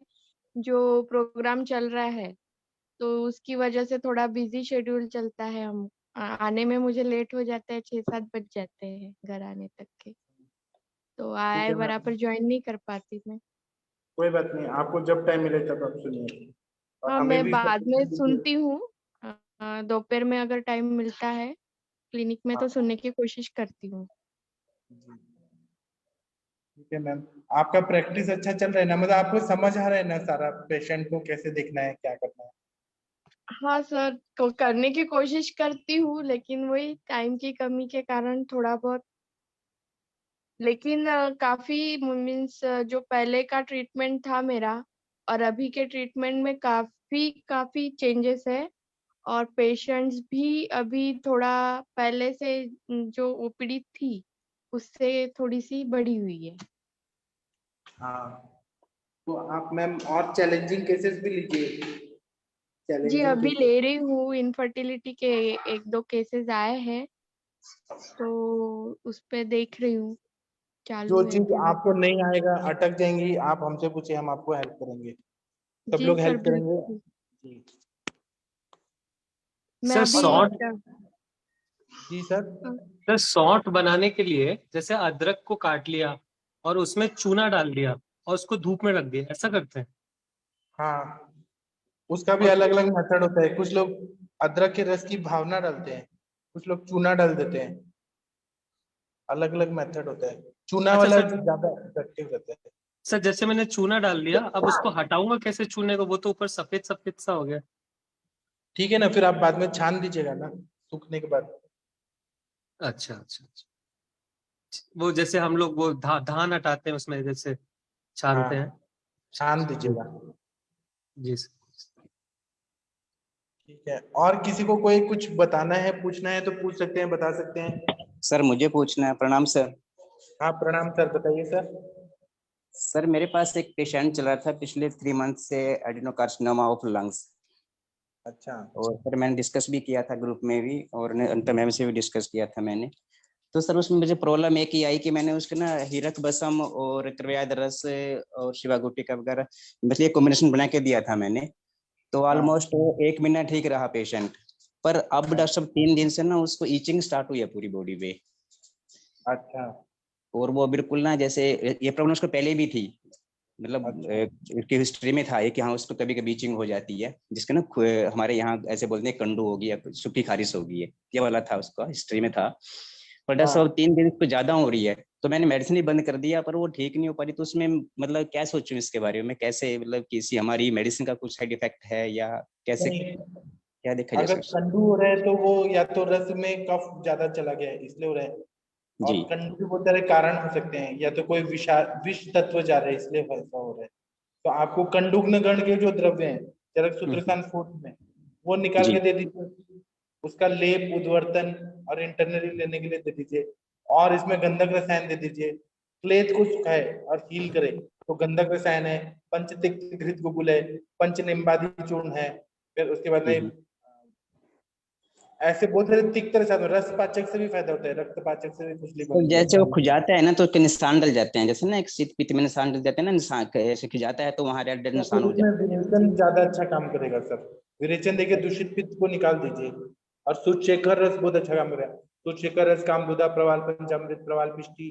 जो प्रोग्राम चल रहा है, तो उसकी वजह से थोड़ा बिजी शेड्यूल चलता है, हम आने में मुझे लेट हो जाता है, 6-7 बज जाते हैं घर आने तक के, तो ठीक आए है मैम, बराबर ज्वाइन नहीं कर पाती मैं। कोई बात नहीं, आपको जब टाइम मिले तब आप सुनिए, और हाँ, हमें मैं भी बाद में सब दीजिए। सुनती हूँ, दोपहर में अगर टाइम मिलता है क्लिनिक में तो हाँ सुनने की कोशिश करती हूँ। जी, ठीक है मैम। आपका प्रैक्टिस अच्छा चल रहा है ना, मतलब आपको समझ आ रहा है ना सारा, पेशेंट को कैसे देखना है, क्या करना है? हाँ सर, तो करने की कोशिश करती हूँ, लेकिन वही टाइम की कमी के कारण थोड़ा बहुत, लेकिन काफी मीन्स जो पहले का ट्रीटमेंट था मेरा और अभी के ट्रीटमेंट में काफी काफी चेंजेस है, और पेशेंट्स भी अभी थोड़ा पहले से जो ओपीडी थी उससे थोड़ी सी बढ़ी हुई है। हाँ, तो आप मैम और चैलेंजिंग केसेस भी लीजिए, जी, चैलेंजिंग अभी केसेस। ले रही हूँ, इनफर्टिलिटी के 1-2 केसेस आए हैं, तो उस पे देख रही हूँ चालू जो है चीज पूरा। आपको नहीं आएगा, अटक जाएंगी, आप हमसे पूछिए, हम आपको हेल्प करेंगे, सब जी लोग सर, हेल्प करेंगे। बिल्कुल। जी मैं सर अभी सॉर्ट जी सर। सर सॉर्ट बनाने के लिए जैसे अदरक को काट लिया और उसमें चूना डाल दिया और उसको धूप में रख दिया, ऐसा करते हैं? हाँ, उसका भी और अलग अलग मेथड होता है। कुछ लोग अदरक के रस की भावना डालते हैं, कुछ लोग चूना डाल देते हैं, अलग अलग मेथड होता है। चूना अच्छा वाला सर, ज्यादा इफेक्टिव रहता है। सर जैसे मैंने चूना डाल दिया, अब उसको हटाऊंगा कैसे चूने को? वो तो ऊपर सफेद सफेद सा हो गया। ठीक है ना, फिर आप बाद में छान दीजिएगा ना, सूखने के बाद। अच्छा अच्छा अच्छा। वो जैसे हम लोग वो धान हटाते हैं उसमें जैसे छानते हैं। हाँ, छान दीजिएगा। जी सर। ठीक है, और किसी को कोई कुछ बताना है, पूछना है तो पूछ सकते हैं, बता सकते हैं। सर मुझे पूछना है। प्रणाम सर। हाँ प्रणाम सर, बताइए सर। सर मेरे पास एक पेशेंट चल रहा था पिछले 3 मंथ से, एडिनोकार्सिनोमा ऑफ लंग्स। अच्छा। और सर मैंने डिस्कस भी किया था ग्रुप में भी, और अंत मैम से भी डिस्कस किया था मैंने। तो सर उसमें मुझे प्रॉब्लम एक ही आई कि मैंने उसके ना हीरक बसम और कृव्याद रस और शिवा गुटिका वगैरह मतलब ये कॉम्बिनेशन बना के दिया था मैंने। तो हाँ। ऑलमोस्ट 1 महीना ठीक रहा पेशेंट। पर अब डॉक्टर साहब 3 दिन से ना उसको ईचिंग स्टार्ट हुई है पूरी बॉडी पे। अच्छा। और वो बिल्कुल ना, जैसे ये प्रॉब्लम उसको पहले भी थी, मतलब अच्छा। उसकी हिस्ट्री में था ये कि हाँ उसको कभी कभी ईचिंग हो जाती है, जिसके ना हमारे यहाँ ऐसे बोलते हैं कंडू होगी या सूखी खारिश होगी है, ये वाला था उसका हिस्ट्री में था। पर डॉक्टर साहब 3 दिन उसको ज्यादा हो रही है, तो मैंने मेडिसिन ही बंद कर दिया, पर वो ठीक नहीं हो पा रही। तो उसमें मतलब क्या सोचूं इसके बारे में, कैसे मतलब किसी हमारी मेडिसिन का कुछ साइड इफेक्ट है या कैसे, नहीं, क्या देखा जाए अगर सर? कंडू हो रहा है तो वो या तो रस में कफ ज्यादा चला गया है इसलिए हो रहा है, और जी। कंडू के बहुत सारे कारण हो सकते हैं, या तो कोई विष तत्व जा रहा है इसलिए ऐसा हो रहा है। तो आपको कंडुग्न गण के जो द्रव्य हैं, चरक सूत्रस्थान फूट में, वो निकाल जी। के दे दीजिए, उसका लेप उद्वर्तन और इंटरनली लेने के लिए दे दीजिए, और इसमें गंधक रसायन दे दीजिए। क्लेद को सुखाए और हील करे तो गंधक रसायन है, पंचतिक्त घृत गुगुल है, पंचनिम्बादी चूर्ण है, फिर उसके बाद में ऐसे बहुत सारे तिक्त रसायन। रस पाचक से भी फायदा होता है, रक्त पाचक से भी खुजली तो बनती जैसे वो है। खुजाता है ना तो उसके निशान डल जाते हैं, जैसे ना एक शीत पित्त में निशान डल जाते हैं ना, निशान ऐसे खुजाता है तो वहां रेड रेड तो निशान हो उसमें जाते विरेचन ज्यादा अच्छा काम करेगा सर। विरेचन देखिए, दूषित पित्त को निकाल दीजिए, और सुचेखर रस बहुत अच्छा काम करेगा। सुचेखर रस, कामदुदा, प्रवाल पंचामृत, प्रवाल पिष्टी,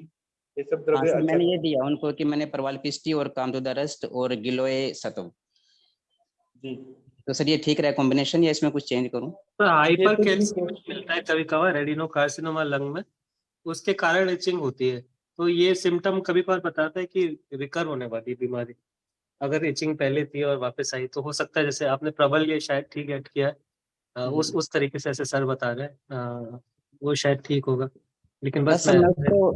ये सब हैं। हाँ द्रव्य सर, अच्छा मैंने ये काम। दिया उनको कि मैंने परवाल पिष्टी और कामदुदा रस्ट और गिलोय सत्व। जी, तो सर ये ठीक रहा कॉम्बिनेशन या इसमें कुछ चेंज करूं? तो ये हाइपर तो ठीक है। कैल्शियम मिलता है कभी कभार एडिनोकार्सिनोमा लंग में, उसके कारण इचिंग होती है। तो ये सिम्टम कभी कभार बताता है कि रिकर होने वाली बीमारी, अगर इचिंग पहले थी और वापस आई तो हो सकता है, जैसे आपने प्रबल ये शायद ठीक ऐड किया है, उस तरीके से ऐसे सर बता रहे हैं, वो शायद ठीक होगा। लेकिन बस बस मैं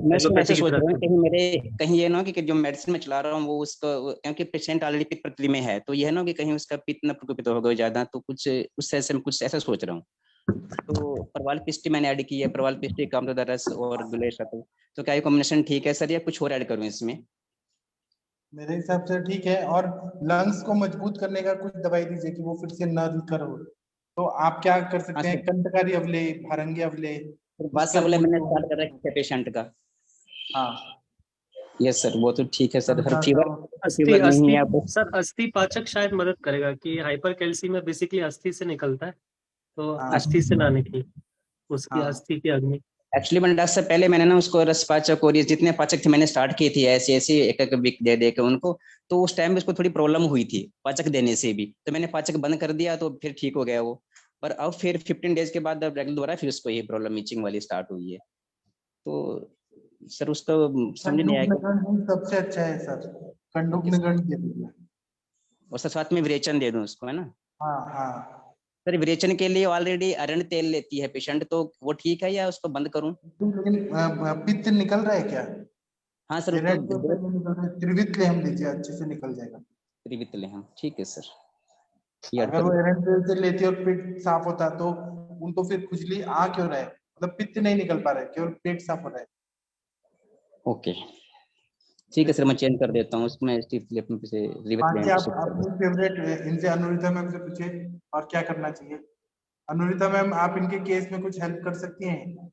मैं उसको ऐसे एलोपैथी की सोच रहा तरफ हूँ, से। कहीं मेरे कहीं ये ना हो कि जो मेडिसिन में चला रहा हूँ वो उसको, क्योंकि पेशेंट ऑलरेडी पित्त प्रकृति में है, तो ये है ना कि कहीं उसका पित्त न प्रकोपित हो गया ज्यादा, तो कुछ उस ऐसे में कुछ ऐसा सोच रहा हूँ। तो परवाल पिष्टी मैंने ऐड की है, परवाल पिष्टी, कामदुदा रस और गुलेश सत्व। तो क्या ये कॉम्बिनेशन ठीक है सर या कुछ और ऐड करूँ इसमें? मेरे हिसाब से ठीक है, और लंग्स को मजबूत करने का कुछ दवाई दीजिए कि वो फिर से न रिकर हो। तो आप क्या कर हाँ सकते हैं, सर, कंटकारी अवले, भारंगी अवले, बादशाह पुष्कर बोले मैंने फूल। स्टार्ट कर रखा है पेशेंट का। हाँ, यस सर, वो तो ठीक है सर। हर फीवर, अस्थि फीवर नहीं अस्थि है आप? सर, अस्थि पाचक शायद मदद करेगा कि हाइपर कैल्सीमिया बेसिकली अस्थि से निकलता है, तो हाँ, अस्थि से ना निकले, उसकी हाँ। अस्थि की अग्नि। एक्चुअली मैंने डॉक्टर से पहले मैंने ना उसको रस पाचक और ये जितने पाचक थे मैंने स्टार्ट की थी ऐसे ऐसे एक एक वीक दे दे के उनको। तो उस टाइम में उसको थोड़ी प्रॉब्लम हुई थी पाचक देने से भी, तो मैंने पाचक बंद कर दिया तो फिर ठीक हो गया वो। पर अब फिर 15 डेज के बाद अब रेगुलर दोबारा फिर उसको ये प्रॉब्लम ईचिंग वाली स्टार्ट हुई है। तो सर उसको समझ नहीं आया कि, कंडूकनगण ही सबसे अच्छा है सर, कंडूकनगण दे दीजिए। और सर साथ में विरेचन दे दूं उसको, है ना? हाँ, हाँ। सर विरेचन के लिए ऑलरेडी अरंड तेल लेती है पेशेंट, तो वो ठीक है या उसको बंद करूं? लेकिन पित्त निकल रहा है क्या? हाँ सर उसको रेड तो नहीं निकल रहा है, त्रिवित ले हम दीजिए, अच्छे से निकल जाएगा। त्रिवित ले हम, ठीक है सर, ये ऐड अगर वो करूं? एरंड तेल से लेती और पेट साफ होता तो उनको फिर खुजली आ क्यों रहा है, मतलब पित्त नहीं निकल पा रहा है, केवल पेट साफ हो रहा है। ओके, ठीक है सर, मैं चेंज कर देता हूँ उसमें स्टीफ से रिविट बाकी लेंथ आप शिफ्ट कर अपनी देता फेवरेट इनसे अनुरिता मैम से पूछिए और क्या करना चाहिए। अनुरिता मैम, आप इनके केस में कुछ हेल्प कर सकती हैं?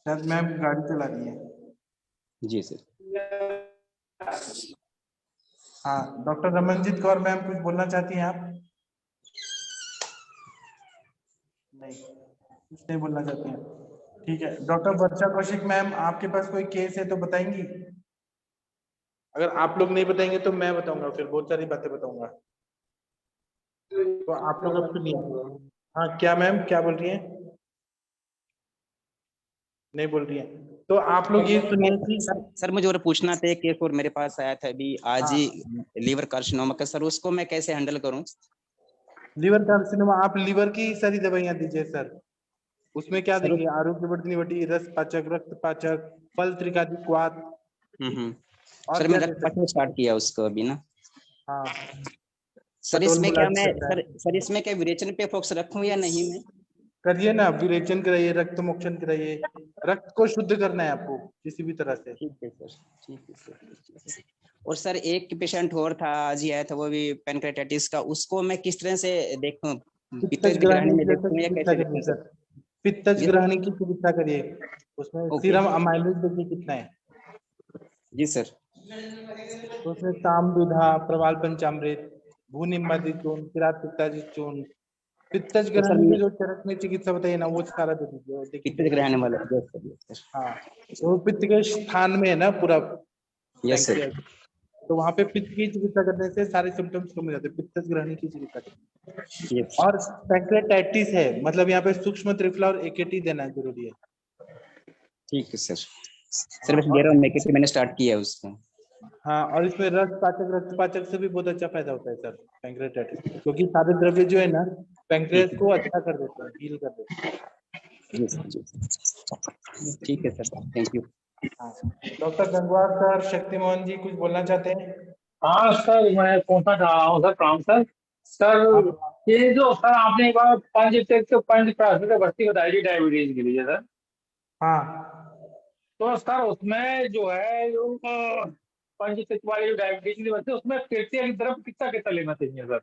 शायद मैम गाड़ी चला रही है। जी सर। हाँ, डॉक्टर रमनजीत कौर मैम कुछ बोलना चाहती हैं आप? नहीं, कुछ नहीं बोलना चाहती हैं। ठीक है, डॉक्टर वर्षा कौशिक मैम, आपके पास कोई केस है तो बताएंगी? अगर आप लोग नहीं बताएंगे तो मैं बताऊंगा, फिर बहुत सारी बातें बताऊंगा। तो आप लोग अब सुनिए। हाँ, क्या मैम, क्या बोल रही हैं? नहीं बोल रही हैं। तो आप लोग ये सुनिए कि सर मुझे और पूछना था, एक केस और मेरे पास आया था अभी आज ही, लीवर कार्सिनोमा का। सर उसको मैं कैसे हैंडल करूं? लीवर कार्सिनोमा, आप लीवर की सारी दवाइयां दीजिए सर। उसमें क्या सर, देंगे? आरोग्यवर्धिनी वटी, रस पाचक, रक्त पाचक, फल त्रिकादि क्वाथ। और सर क्या मैं दे रक्त सकते पाचक स्टार्ट किया उसको अभी ना। हाँ, सर पटोल इसमें क्या मुलाज मैं करता है। सर इसमें क्या विरेचन पे फोकस रखूं या नहीं मैं? करिए ना, विरेचन कराइए, रक्त मोक्षण कराइए। रक्त को शुद्ध करना है आपको किसी भी तरह से। ठीक है सर, ठीक है सर। और सर एक पेशेंट और था, आज ही आया था, वो भी पैनक्रेटाइटिस का। उसको मैं किस तरह से देखूं? पित्तज ग्रहणी में देखूं या कैसे देखूं सर? पित्तज ग्रहणी की चिकित्सा करिए। उसमें सीरम अमाइलेज देखिए कितना है। जी सर। तो उसमें ताम्रविधा, प्रवाल पंचामृत, भूनिम्बादि चूर्ण, किरात पित्तादि चूर्ण, पित्तज तो सर ग्रहणी की जो चरक में चिकित्सा बताइए ना, वो सारा दे दीजिए। देखिए पित्तज ग्रहणी वाला। हाँ, तो पित्त के स्थान में है ना पूरा। Yes sir. तो वहां पे पित्त की चिकित्सा करने से सारे सिम्टम्स कम हो जाते हैं। पित्तज ग्रहणी की चिकित्सा करनी है। और पैंक्रेटाइटिस है, मतलब यहाँ पे सूक्ष्म त्रिफला और एकेटी देना जरूरी है। ठीक है सर। सर मैं दे रहा हूँ, मैंने स्टार्ट किया है उसको। हाँ, और इसमें रस पाचक, रक्त पाचक से भी बहुत अच्छा फायदा होता है सर पैंक्रेटाइटिस, क्योंकि सारे द्रव्य जो है ना पैंक्रियास को अच्छा कर देते हैं, हील कर देते हैं। जी सर, जी सर। ठीक है sir, thank you. Doctor Gangwar sir, Shaktimohan ji कुछ बोलना चाहते हैं? हाँ सर, मैं पूछना चाह रहा हूँ सर, प्रणाम सर। सर ये जो सर आपने एक बार पंच प्राथमिक भर्ती बताई थी डायबिटीज के लिए सर। हाँ, तो सर उसमें जो है जो पंच वाली जो डायबिटीज की भर्ती, उसमें पेटिया की तरफ कितना कितना लेना चाहिए सर?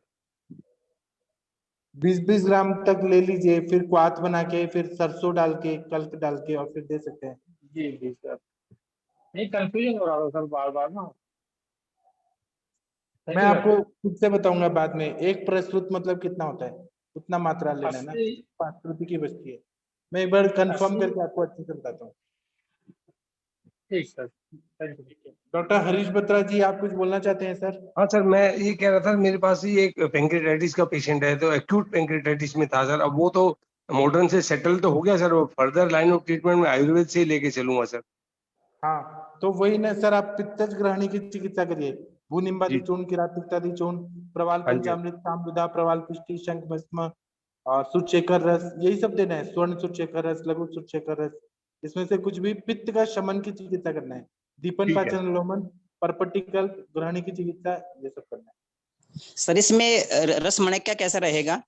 20-20 ग्राम तक ले लीजिए, फिर क्वाथ बना के, फिर सरसों डाल के, कल्क डाल के, और फिर दे सकते हैं। जी जी सर, नहीं कंफ्यूजन हो रहा था सर बार बार ना। मैं आपको खुद से बताऊंगा बाद में। एक प्रस्तुत मतलब कितना होता है, उतना मात्रा लेना है ना, 5 प्रति की बचती है। मैं एक बार कंफर्म करके आपको अच्छे से बताता हूँ। ठीक sir, thank you. Doctor Harish Batra ji, आप कुछ बोलना चाहते हैं सर? हाँ सर, मैं ये कह रहा था, मेरे पास ही एक पेंक्रेटाइटिस का पेशेंट है, तो एक्यूट पेंक्रेटाइटिस में था सर। अब वो तो मॉडर्न से सेटल तो हो गया सर, वो फर्दर लाइन ऑफ ट्रीटमेंट में आयुर्वेद से ही लेके चलूंगा सर। हाँ, तो वही ना सर, आप पित्तज ग्रहणी की चिकित्सा करिए। भूनिम्बादि जी। चूर्ण, किरात पित्तादि चूर्ण, प्रवाल हाँ जी। पंचामृत, ताम्रविधा, प्रवाल पुष्टि, शंख भस्म और सुचेकर रस, यही सब देना है। स्वर्ण सुचेकर रस, लघु सुचेकर रस, इसमें से कुछ भी। पित्त का शमन की चिकित्सा करना है। दीपन ठीक है। पाचन लोमन, परपटिकल ग्रहणी की चिकित्सा, ये सब करना है। सर इसमें रस मणिका कैसा रहेगा?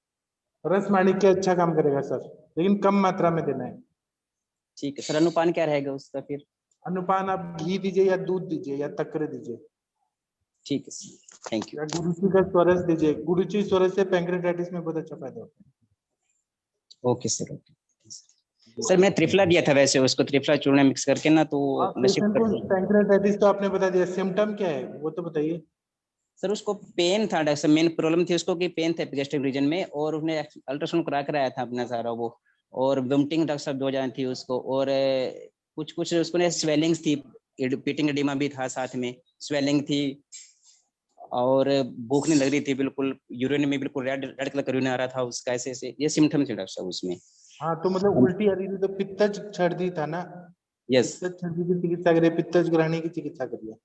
रस माणिक्य अच्छा काम करेगा सर, लेकिन कम मात्रा में देना है। ठीक है सर, अनुपान क्या रहेगा उसका फिर? अनुपान आप घी दीजिए या दूध दीजिए या तक्र दीजिए। ठीक है सर, थैंक यू। या गुरुची का स्वरस दीजिए। गुरुची स्वरस से पैंक्रेटाइटिस में बहुत अच्छा फायदा होता है। ओके सर, सर मैं त्रिफला दिया था वैसे उसको, त्रिफला चूर्ण मिक्स करके ना, तो पेशेंट को पैंक्रेटाइटिस तो आपने बता दिया, सिम्टम क्या है वो तो बताइए। सर उसको पेन था डॉक्टर, मेन प्रॉब्लम थी उसको कि पेन था गैस्ट्रिक रीजन में, और उसने अल्ट्रासाउंड करा कर आया था अपना सारा वो, और वोमिटिंग डॉक्टर साहब 2 जान थी उसको, और कुछ कुछ उसको स्वेलिंग्स थी, पेटिंग एडिमा भी था साथ में, स्वेलिंग थी, और भूख नहीं लग रही थी बिल्कुल, यूरिन में बिल्कुल रेड कलर का यूरिन आ रहा था उसका, ऐसे ये सिम्टम थे डॉक्टर साहब उसमें। हाँ, तो मतलब उल्टी आ रही थी, तो पित्तज छर्दी था ना? यस। पित्तज छर्दी की चिकित्सा करिए, पित्तज ग्रहणी की चिकित्सा करिए।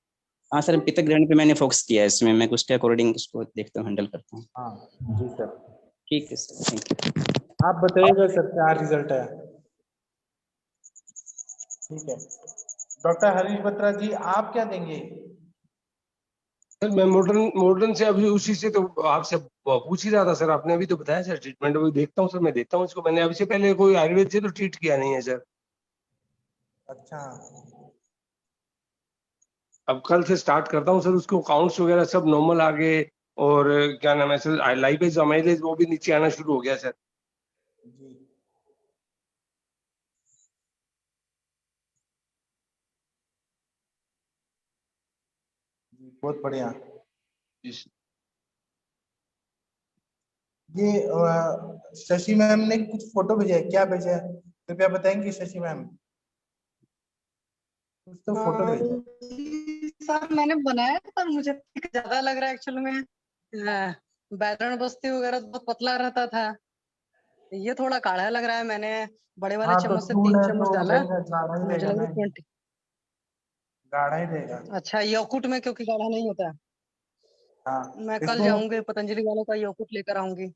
हाँ सर, पित्त ग्रहण पे मैंने फोकस किया है इसमें, मैं उसके अकॉर्डिंग उसको देखता हूँ, हैंडल करता हूँ। हाँ जी सर। ठीक है सर, थैंक यू। आप बताइएगा सर क्या रिजल्ट है। ठीक है, डॉक्टर हरीश बत्रा जी, आप क्या देंगे? सर मैं मॉडर्न से अभी उसी से तो आपसे पूछ ही रहा था सर। आपने अभी तो बताया सर ट्रीटमेंट, अभी देखता हूँ सर, मैं देता हूँ इसको। मैंने अभी से पहले कोई आयुर्वेद से तो ट्रीट किया नहीं है सर। अच्छा, अब कल से स्टार्ट करता हूँ सर। उसको काउंट्स वगैरह सब नॉर्मल आ गए, और क्या नाम है सर, लाइपेज अमाइलेज वो भी नीचे आना शुरू हो गया सर। जी। बहुत बढ़िया। ये शशि मैम ने कुछ फोटो भेजा है, क्या भेजा है कृपया बताएंगे शशि मैम? कुछ तो फोटो भेजा है। जी सर मैंने बनाया था, पर मुझे ज्यादा लग रहा है एक्चुअल में। बैरण बस्ती वगैरह बहुत पतला रहता था, ये थोड़ा काढ़ा लग रहा है। मैंने बड़े वाले हाँ तो चम्मच से धूल 3 है चम्मच तो डाला, रहेगा, गाढ़ा ही मुझे रहेगा लग ना, रहा है 20। गाढ़ा ही रहेगा। अच्छा, यौकुट में क्योंकि गाढ़ा नहीं होता है। हाँ मैं कल इसको जाऊंगी पतंजलि वालों का यौकुट लेकर आऊंगी।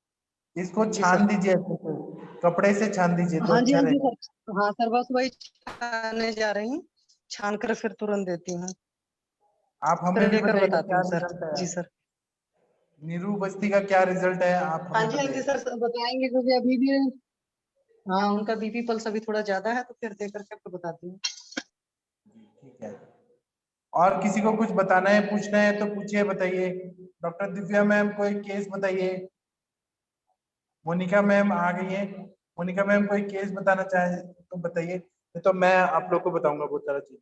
इसको जी छान सर। दीजिए अच्छे से, कपड़े से छान दीजिए तो हाँ जी अच्छा हाँ जी रहेगा। सर, हाँ सर बस वही छाने जा रही हूँ, छान कर फिर तुरंत देती हूँ, आप हमें फिर भी लेकर बताइए बताती क्या हूँ सर। रिजल्ट है, जी सर। नीरू बस्ती का क्या रिजल्ट है, आप हाँ हमें जी हाँ जी बताइए। सर बताएंगे, क्योंकि अभी भी हाँ उनका बीपी पल्स अभी थोड़ा ज्यादा है, तो फिर देख करके आपको बताती हूँ। ठीक है, और किसी को कुछ बताना है पूछना है तो पूछिए, बताइए। डॉक्टर दिव्या मैम कोई केस बताइए। मोनिका मैम आ गई है, मोनिका मैम कोई केस बताना चाहे तो बताइए, नहीं तो मैं आप लोग को बताऊंगा बहुत सारा चीज।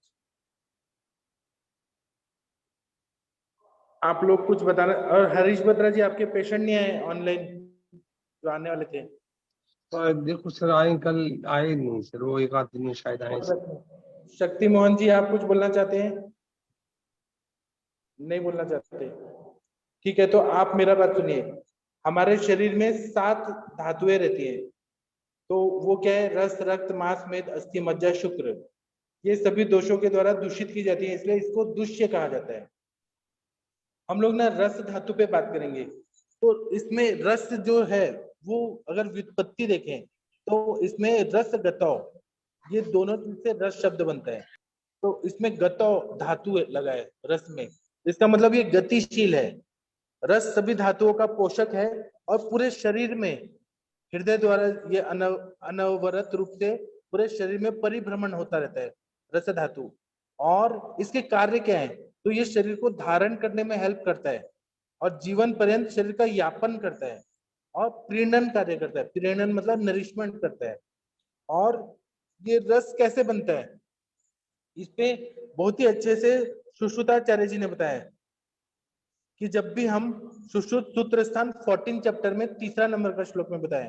आप लोग कुछ बताना। और हरीश बत्रा जी आपके पेशेंट नहीं आए ऑनलाइन जो आने वाले थे? देखो सर, आए कल आए नहीं सर, वो एक आध दिन में शायद आए सर। शक्ति मोहन जी आप कुछ बोलना चाहते हैं? नहीं बोलना चाहते? ठीक है, तो आप मेरा बात सुनिए। हमारे शरीर में 7 धातुएं रहती हैं, तो वो क्या है, रस, रक्त, मांस, मेद, अस्थि, मज्जा, शुक्र, ये सभी दोषों के द्वारा दूषित की जाती है, इसलिए इसको दुष्य कहा जाता है। हम लोग ना रस धातु पे बात करेंगे, तो इसमें रस जो है वो अगर व्युत्पत्ति देखें तो इसमें रस गतौ, ये दोनों चीज से रस शब्द बनता है, तो इसमें गतौ धातु लगा है रस में, इसका मतलब ये गतिशील है। रस सभी धातुओं का पोषक है और पूरे शरीर में हृदय द्वारा ये अनवरत रूप से पूरे शरीर में परिभ्रमण होता रहता है रस धातु। और इसके कार्य क्या है, तो ये शरीर को धारण करने में हेल्प करता है और जीवन पर्यंत शरीर का यापन करता है और प्रीणन कार्य करता है। प्रीणन मतलब नरिशमेंट करता है। और ये रस कैसे बनता है, इस पे बहुत ही अच्छे से सुश्रुताचार्य जी ने बताया कि जब भी हम सुश्रुत सूत्र स्थान 14 चैप्टर में 3 नंबर का श्लोक में बताया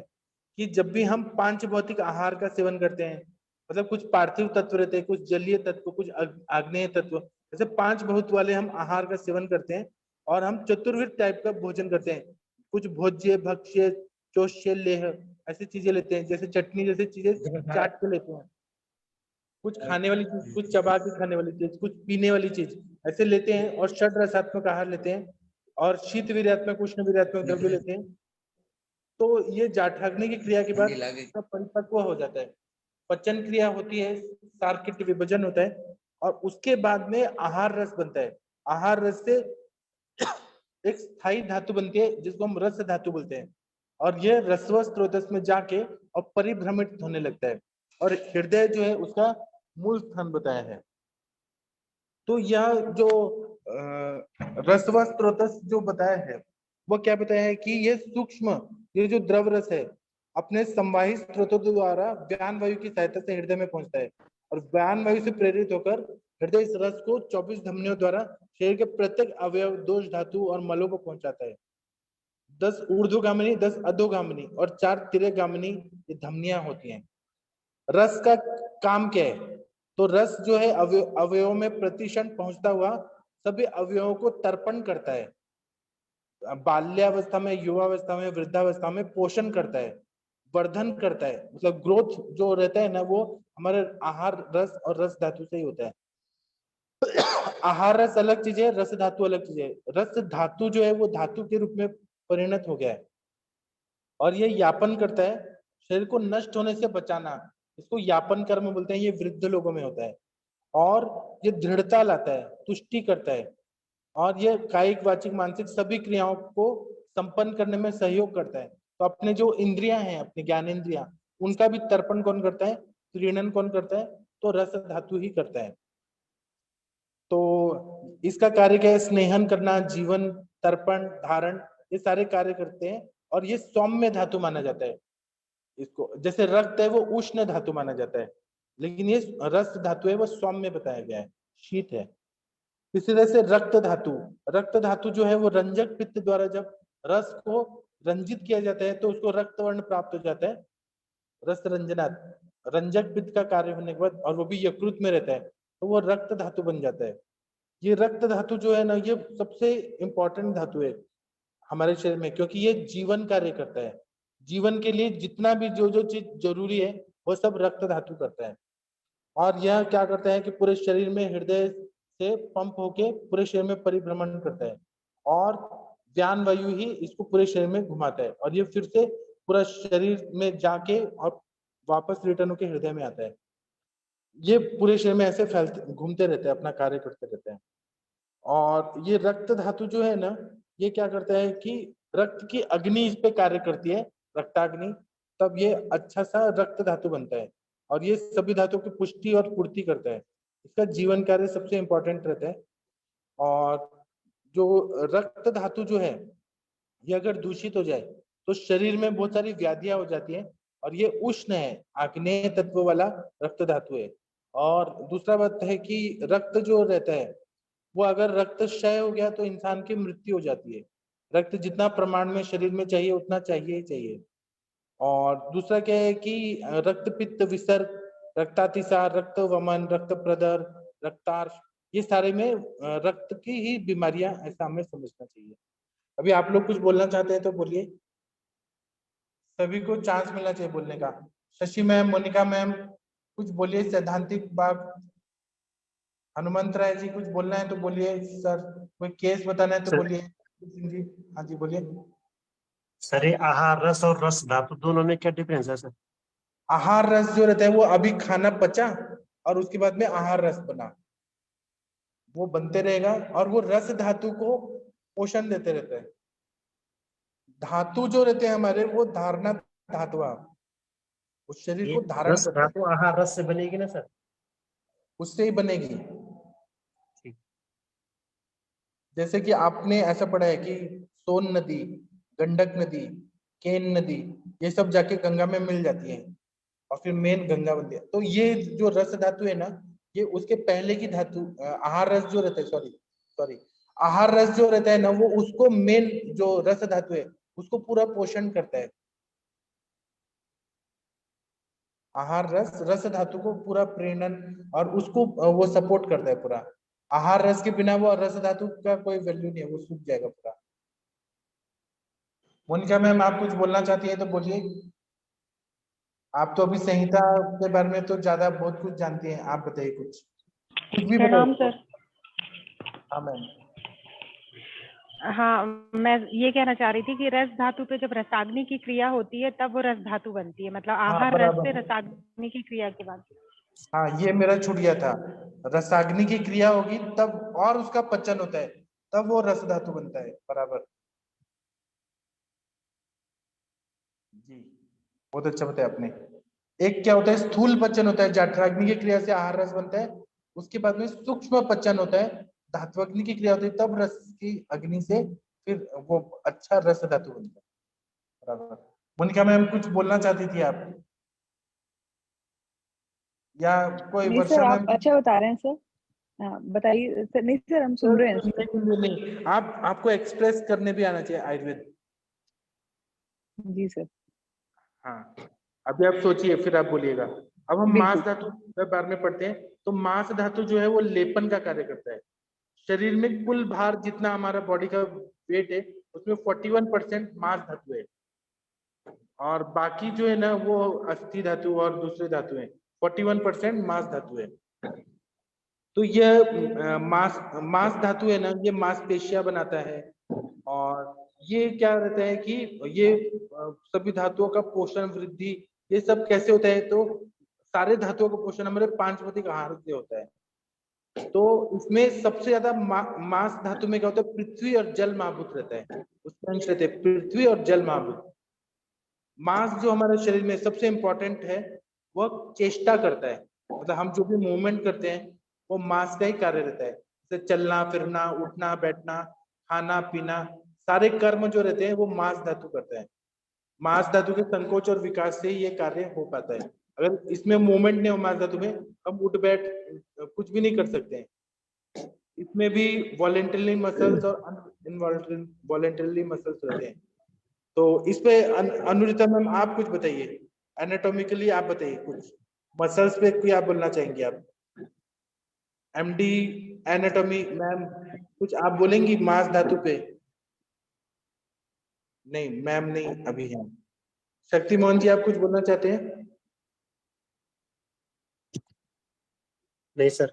कि जब भी हम 5 भौतिक आहार का सेवन करते हैं, मतलब कुछ पार्थिव तत्व रहते हैं, कुछ जलीय तत्व, कुछ आग्नेय तत्व, ऐसे 5 बहुत वाले हम आहार का सेवन करते हैं और हम चतुर्विध टाइप का भोजन करते हैं। कुछ भोज्य, भक्ष्य, चोष्य, लेह ऐसी चीजें लेते हैं, जैसे चटनी जैसी चीजें चाट के लेते हैं, कुछ खाने वाली चीज, कुछ चबा के खाने वाली चीज, कुछ पीने वाली चीज ऐसे लेते हैं, और षड रसात्मक आहार लेते हैं और शीत वीर्यात्मक, उष्ण वीर्यात्मक द्रव्य लेते हैं। तो ये जाठराग्नि की क्रिया के बाद सब परिपक्व हो जाता है, पचन क्रिया होती है, सार्किट विभाजन होता है और उसके बाद में आहार रस बनता है। आहार रस से एक स्थायी धातु बनती है जिसको हम रस धातु बोलते हैं, और ये रसव स्रोतस में जाके और परिभ्रमित होने लगता है और हृदय जो है उसका मूल स्थान बताया है। तो यह जो रसव स्रोतस जो बताया है वो क्या बताया है कि ये सूक्ष्म, ये जो द्रव रस है अपने संवाही स्रोतों द्वारा व्यान वायु की सहायता से हृदय में पहुंचता है और व्यान वायु से प्रेरित होकर हृदय इस रस को 24 धमनियों द्वारा शरीर के प्रत्येक अवयव, दोष धातु और मलों को पहुंचाता है। 10 ऊर्ध्वगामिनी, 10 अधोगामिनी और 4 तिर्यगामिनी ये धमनियां होती हैं। रस का काम क्या है, तो रस जो है अवयवों में प्रतिक्षण पहुंचता हुआ सभी अवयवों को तर्पण करता है, बाल्यावस्था में, युवावस्था में, वृद्धावस्था में पोषण करता है, वर्धन करता है, मतलब ग्रोथ जो रहता है ना वो हमारे आहार रस और रस धातु से ही होता है। आहार रस अलग चीज है, रस धातु अलग चीज है। रस धातु जो है वो धातु के रूप में परिणत हो गया है और ये यापन करता है, शरीर को नष्ट होने से बचाना, इसको यापन कर्म बोलते हैं, ये वृद्ध लोगों में होता है। और ये दृढ़ता लाता है, तुष्टि करता है और ये कायिक, वाचिक, मानसिक सभी क्रियाओं को संपन्न करने में सहयोग करता है। तो अपने जो इंद्रियां हैं, अपने ज्ञानेंद्रियां, उनका भी तर्पण कौन करता है, प्रीणन कौन करता है, तो रस धातु ही करता है। तो इसका कार्य क्या है, स्नेहन करना, जीवन, तर्पण, धारण, ये सारे कार्य करते हैं और ये सौम्य धातु माना जाता है इसको। जैसे रक्त है वो उष्ण धातु माना जाता है, लेकिन ये रस धातु है वो सौम्य बताया गया है, शीत है। इसी तरह से रक्त धातु जो है वो रंजक पित्त द्वारा जब रस को रंजित किया जाता है तो उसको रक्त वर्ण प्राप्त हो जाता है, रस रंजनात्। रंजक पित्त का कार्य होने के बाद और वो भी यकृत में रहता है तो वो रक्त धातु बन जाता है। ये रक्त धातु जो है ना ये सबसे इंपॉर्टेंट धातु है हमारे शरीर में, क्योंकि ये जीवन कार्य करता है। जीवन के लिए जितना भी जो जो चीज जरूरी है वो सब रक्त धातु करता है। और यह क्या करता है कि पूरे शरीर में हृदय से पंप होके पूरे शरीर में परिभ्रमण करता है और ज्ञान वायु ही इसको पूरे शरीर में घुमाता है और ये फिर से पूरा शरीर में जाके और वापस रिटर्न होके हृदय में आता है। ये पूरे शरीर में ऐसे फैलते घूमते रहते हैं, अपना कार्य करते रहते हैं। और ये रक्त धातु जो है ना ये क्या करता है कि रक्त की अग्नि इस पे कार्य करती है, रक्ताग्नि, तब ये अच्छा सा रक्त धातु बनता है और ये सभी धातु की पुष्टि और पूर्ति करता है। इसका जीवन कार्य सबसे इंपॉर्टेंट रहता है। और जो रक्त धातु जो है ये अगर दूषित हो जाए तो शरीर में बहुत सारी व्याधियां हो जाती हैं और ये उष्ण है, आग्नेय तत्व वाला रक्त धातु है। और दूसरा बात है कि रक्त जो रहता है वो अगर रक्त क्षय हो गया तो इंसान की मृत्यु हो जाती है। रक्त जितना प्रमाण में शरीर में चाहिए उतना चाहिए ही चाहिए। और दूसरा क्या है कि रक्त पित्त विसर्ग, रक्तातिसार, रक्त वमन, रक्त प्रदर, रक्तार्श, ये सारे में रक्त की ही बीमारियां, ऐसा हमें समझना चाहिए। अभी आप लोग कुछ बोलना चाहते हैं तो बोलिए, सभी को चांस मिलना चाहिए बोलने का। शशि मैम, मोनिका मैम कुछ बोलिए, सैद्धांतिक बात। हनुमंत राय जी कुछ बोलना है तो बोलिए सर, कोई केस बताना है तो बोलिए। जी हाँ जी बोलिए सर। ये आहार रस और रस धातु दोनों में क्या डिफरेंस है सर? आहार रस जो रहता है वो अभी खाना पचा और उसके बाद में आहार रस बना, वो बनते रहेगा और वो रस धातु को पोषण देते रहते हैं। धातु जो रहते हैं हमारे वो धारणा धातु, उस शरीर को धारण रस धातु आहार रस से बनेगी ना सर? उससे ही बनेगी। जैसे कि आपने ऐसा पढ़ा है कि सोन नदी, गंडक नदी, केन नदी, ये सब जाके गंगा में मिल जाती है और फिर मेन गंगा बनती है। तो ये जो रस धातु है ना ये उसके पहले की धातु, आहार रस जो रहता है, सॉरी आहार रस जो रहता है ना वो उसको मेन जो रस धातु है उसको पूरा पोषण करता है। आहार रस रस धातु को पूरा प्रेरणन और उसको वो सपोर्ट करता है पूरा। आहार रस के बिना वो रस धातु का कोई वैल्यू नहीं है, वो सूख जाएगा पूरा। मोनिका मैम आप कुछ बोलना चाहती है तो बोलिए। आप तो अभी संहिता के बारे में तो ज्यादा बहुत कुछ जानती हैं, आप बताइए कुछ भी प्रणाम बताइए। सर। हाँ मैम। हाँ, मैं ये कहना चाह रही थी कि रस धातु पे जब रसाग्नि की क्रिया होती है तब वो रस धातु बनती है, मतलब आहार रस से रसाग्नि की क्रिया के बाद। हाँ ये मेरा छूट गया था, रसाग्नि की क्रिया होगी तब और उसका पचन होता है तब वो रस धातु बनता है। बराबर जी, बहुत अच्छा बताया आपने। एक क्या होता है स्थूल पचन होता है, जठराग्नि की क्रिया से आहार रस बनता है। उसके बाद में सूक्ष्म पचन होता है, धात्वाग्नि की क्रिया होती है, तब रस की अग्नि से फिर वो अच्छा रस धातु बनता है। बराबर। मोनिका मैम कुछ बोलना चाहती थी आप, या कोई नहीं वर्षा सर, आप मैम? अच्छा बता रहे हैं सर। हाँ बताइए सर। नहीं सर, हम सुन रहे हैं सर। नहीं, आपको एक्सप्रेस करने भी आना चाहिए आयुर्वेद। जी सर। हाँ अभी आप सोचिए फिर आप बोलिएगा। अब हम बिल्कुल। मांस धातु के बारे में पढ़ते हैं। तो मांस धातु जो है वो लेपन का कार्य करता है। शरीर में कुल भार जितना हमारा बॉडी का वेट है उसमें 41% मांस धातु है और बाकी जो है ना वो अस्थि धातु और दूसरे धातु है। 41% मांस धातु है। तो यह मांस धातु है ना ये मांसपेशियां बनाता है और ये क्या रहता है कि ये सभी धातुओं का पोषण, वृद्धि, ये सब कैसे होता है? तो सारे धातुओं का पोषण हमारे पांच भौतिक आहार से होता है। तो इसमें सबसे ज्यादा मांस धातु में क्या होता है? पृथ्वी और जल महाभूत रहता है, उसके अंश रहते हैं पृथ्वी और जल महाभूत। मांस जो हमारे शरीर में सबसे इंपॉर्टेंट है वह चेष्टा करता है, मतलब हम जो भी मूवमेंट करते हैं वो मांस का ही कार्य रहता है। जैसे चलना फिरना, उठना बैठना, खाना पीना, सारे कर्म जो रहते हैं वो मांस धातु करता है। मांस धातु के संकोच और विकास से ही ये कार्य हो पाता है। अगर इसमें मूवमेंट नहीं हो मांस धातु में, हम उठ बैठ कुछ भी नहीं कर सकते हैं। इसमें भी वॉलेंटरी मसल्स और इनवॉलेंटरी मसल्स रहते हैं। तो इस पे अनुरिता मैम आप कुछ बताइए, एनाटॉमिकली आप बताइए कुछ मसल्स पे क्या बोलना चाहेंगे आप? एमडी एनाटॉमी मैम कुछ आप बोलेंगी मांस धातु पे? नहीं मैम नहीं अभी हैं। शक्ति मोहन जी आप कुछ बोलना चाहते हैं? नहीं सर।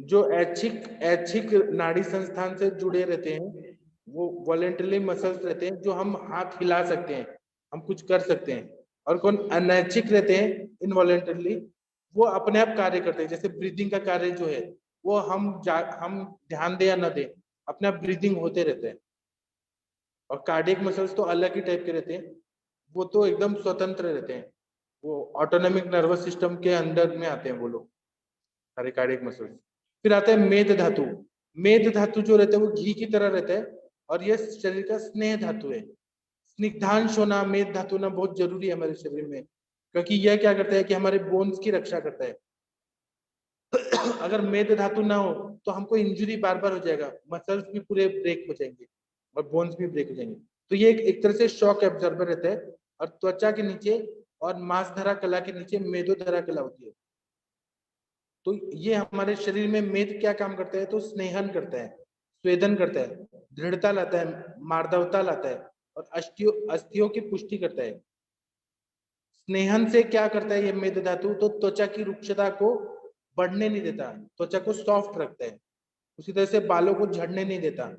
जो ऐच्छिक नाड़ी संस्थान से जुड़े रहते हैं वो वॉलेंटरी मसल्स रहते हैं, जो हम हाथ हिला सकते हैं, हम कुछ कर सकते हैं। और कौन अनैच्छिक रहते हैं इनवॉलेंटरली, वो अपने आप कार्य करते हैं। जैसे ब्रीदिंग का कार्य जो है वो हम ध्यान दे या न दे अपने आप ब्रीदिंग होते रहते हैं। और कार्डियक मसल्स तो अलग ही टाइप के रहते हैं, वो तो एकदम स्वतंत्र रहते हैं, वो ऑटोनॉमिक नर्वस सिस्टम के अंदर में आते हैं वो लोग सारे कार्डियक मसल्स। फिर आता है मेद धातु। मेद धातु जो रहता है वो घी की तरह रहता है और ये शरीर का स्नेह धातु है। स्निग्धांश होना मेद धातु ना बहुत जरूरी है हमारे शरीर में, क्योंकि यह क्या करता है कि हमारे बोन्स की रक्षा करता है। अगर मेद धातु ना हो तो हमको इंजरी बार बार हो जाएगा, मसल्स भी पूरे ब्रेक हो जाएंगे और बोन्स भी ब्रेक हो जाएंगे। तो ये एक तरह से शॉक एब्जॉर्बर रहता है। और त्वचा के नीचे और मांसधरा कला के नीचे मेदोधरा कला होती है। तो ये हमारे शरीर में मेद क्या काम करता है? तो स्नेहन करता है, स्वेदन करता है, दृढ़ता लाता है, मार्दवता लाता है और अस्थियों की पुष्टि करता है। स्नेहन से क्या करता है ये मेद धातु? तो त्वचा की रुक्षता को बढ़ने नहीं देता, त्वचा को सॉफ्ट रखता है। उसी तरह से बालों को झड़ने नहीं देता,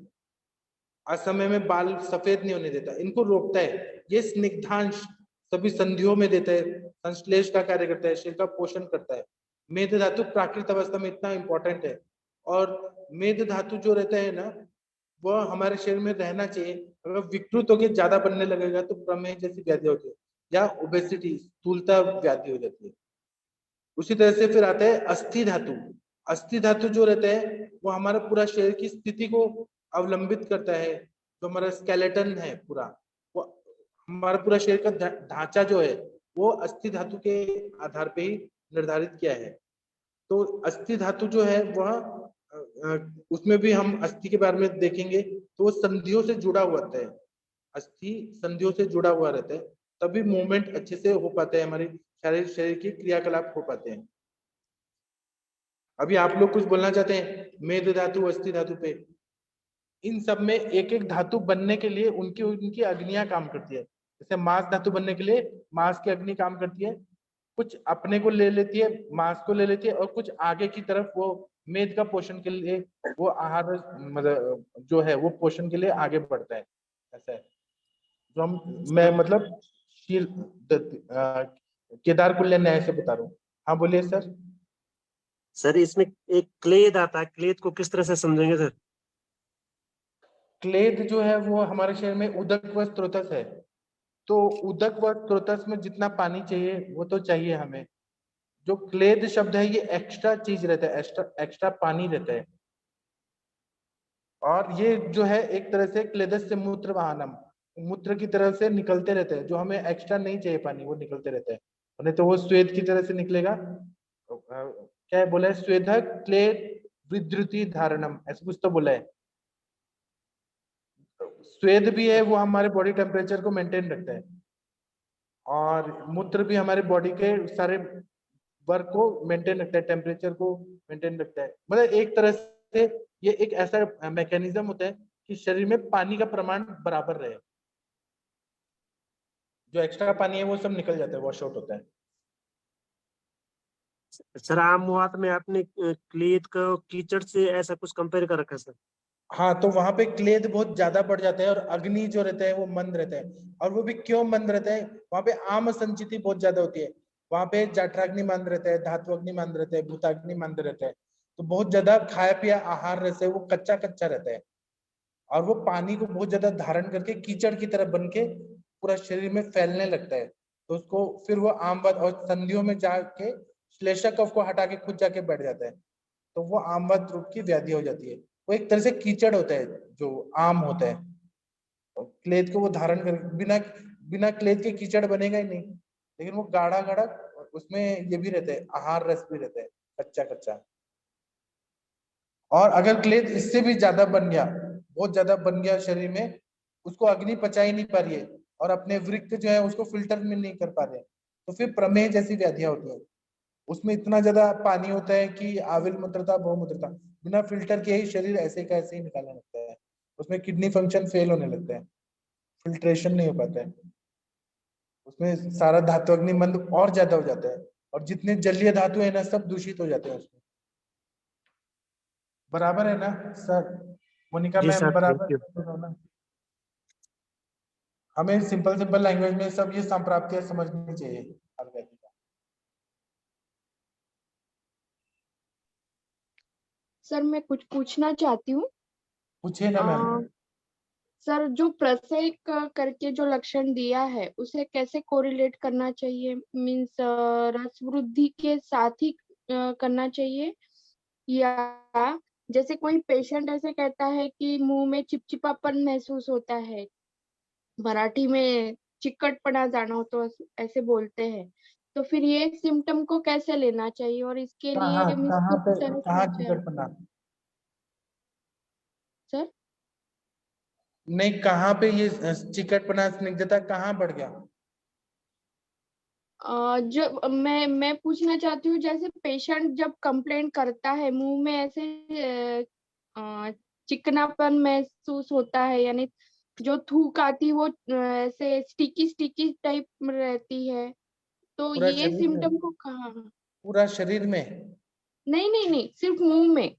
असमय में बाल सफेद नहीं होने देता, इनको रोकता है। ये स्निग्धांश सभी संधियों में देता है, संश्लेष का कार्य करता है, शरीर का पोषण करता है। मेद धातु प्राकृत अवस्था में इतना इंपॉर्टेंट है। और मेद धातु जो रहता है ना वह हमारे शरीर में रहना चाहिए। अगर विकृत होकर ज्यादा बनने लगेगा तो प्रमेह जैसी व्याधि होती है या ओबेसिटी स्थूलता व्याधि हो जाती है। उसी तरह से फिर आता है अस्थि धातु। अस्थि धातु जो रहता है वो हमारा पूरा शरीर की स्थिति को अवलंबित करता है। जो हमारा स्केलेटन है पूरा, वो हमारा पूरा शरीर का ढांचा जो है वो अस्थि धातु के आधार पे ही निर्धारित किया है। तो अस्थि धातु जो है वह उसमें भी हम अस्थि के बारे में देखेंगे तो वो संधियों से जुड़ा हुआ रहता है। अस्थि संधियों से जुड़ा हुआ रहता है, तभी मूवमेंट अच्छे से हो पाता है, हमारे शरीर के क्रियाकलाप हो पाते हैं। अभी आप लोग कुछ बोलना चाहते हैं मेद धातु अस्थि धातु पे? इन सब में एक एक धातु बनने के लिए उनकी उनकी अग्नियां काम करती है। जैसे मांस धातु बनने के लिए मांस की अग्नि काम करती है, कुछ अपने को ले लेती है, मांस को ले लेती है, और कुछ आगे की तरफ वो मेद का पोषण के लिए वो आहार मतलब जो है वो पोषण के लिए आगे बढ़ता है। ऐसा है जो मैं मतलब केदार कुल्य न्याय से बता रहा हूँ। हाँ बोलिए सर। सर इसमें एक क्लेद आता है, क्लेद को किस तरह से समझेंगे सर? क्लेद जो है वो हमारे शरीर में उदक व स्रोतस है। तो उदक व स्रोतस में जितना पानी चाहिए वो तो चाहिए हमें। जो क्लेद शब्द है ये एक्स्ट्रा चीज रहता है, एक्स्ट्रा पानी रहता है। और ये जो है एक तरह से क्लेदस से मूत्र वाहनम, मूत्र की तरह से निकलते रहते हैं। जो हमें एक्स्ट्रा नहीं चाहिए पानी वो निकलते रहते हैं, नहीं तो वो स्वेद की तरह से निकलेगा। क्या बोला है? स्वेदक क्लेद विद्युति धारणम, ऐसा कुछ तो बोला है। स्वेद भी है वो हमारे बॉडी टेम्परेचर को मेंटेन रखता है, और मूत्र भी हमारे बॉडी के सारे वर्क को मेंटेन रखता है, टेम्परेचर को मेंटेन रखता है। मतलब एक तरह से ये एक ऐसा मैकेनिज्म होता है कि शरीर में पानी का प्रमाण बराबर रहे। जो एक्स्ट्रा पानी है वो सब निकल जाता है, वॉश आउट होता है। सर आम बात में आपने क्लेद को कीचड़ से ऐसा कुछ कंपेयर कर रखा है सर? हाँ, तो वहां पे क्लेद बहुत ज्यादा बढ़ जाता है और अग्नि जो रहता है वो मंद रहता है। और वो भी क्यों मंद रहता है? वहां पे आम संचिति बहुत ज्यादा होती है। वहां पे जठराग्नि मंद रहता है, धातु अग्नि मंद रहता है, भूताग्नि मंद रहता है। तो बहुत ज्यादा खाया पिया आहार रहता है वो कच्चा कच्चा रहता है, और वो पानी को बहुत ज्यादा धारण करके कीचड़ की तरह बन के पूरा शरीर में फैलने लगता है। तो उसको फिर वो आमवद और संधियों में जाके श्लेषक कफ को हटा के खुद जाके बैठ जाता है, तो वो आमवद रूप की व्याधि हो जाती है। वो एक तरह से कीचड़ होता है जो आम होता है। क्लेद को वो धारण कर, बिना क्लेद के कीचड़ बनेगा ही नहीं, लेकिन वो गाढ़ा गाढ़ा उसमें ये भी रहता है, आहार रस भी रहता है कच्चा कच्चा। और अगर क्लेद इससे भी ज्यादा बन गया, बहुत ज्यादा बन गया शरीर में, उसको अग्नि पचा ही नहीं पा रही है और अपने वृक्क जो है उसको फिल्टर में नहीं कर पा रहे, तो फिर प्रमेह जैसी व्याधियां होती है। उसमें इतना ज्यादा पानी होता है कि आविल मूत्रता बहुमूत्रता बिना फिल्टर के ही शरीर ऐसे का ऐसे ही निकालने लगता है। उसमें किडनी फंक्शन फेल होने लगता है, फिल्ट्रेशन नहीं हो पाता है, उसमें सारा धातु अग्नि मंद और ज्यादा हो जाता है, और जितने जलीय धातु है ना सब दूषित हो जाते हैं उसमें। बराबर है ना सर? मोनिका जी मैम सर, थैंक बराबर यू। है ना? हमें सिंपल सिंपल लैंग्वेज में सब ये संप्राप्तियां समझनी चाहिए आयुर्वेद का। सर मैं कुछ पूछना चाहती हूँ। पूछिए ना मैम। सर जो प्रसेक करके जो लक्षण दिया है उसे कैसे कोरिलेट करना चाहिए, मीन्स रस वृद्धि के साथ ही करना चाहिए, या जैसे कोई पेशेंट ऐसे कहता है कि मुंह में चिपचिपापन महसूस होता है, मराठी में चिकटपना जाना हो तो ऐसे बोलते हैं, तो फिर ये सिम्टम को कैसे लेना चाहिए और इसके कहाँ लिए मीन्स कहाँ पे कुछ तरह कहाँ से चिकटपना? सर नहीं, कहाँ पे ये चिकटपना स्निग्धता कहाँ बढ़ गया? जो मैं पूछना चाहती हूँ, जैसे पेशेंट जब कंप्लेंट करता है मुंह में ऐसे चिकनापन महसूस होता है, यानी जो थूक आती है वो ऐसे स्टिकी स्टिकी टाइप में रहती है, तो पूरा ये शरीर में? सिम्टम को कहाँ? पूरा शरीर में? नहीं नहीं नहीं, सिर्फ मुंह में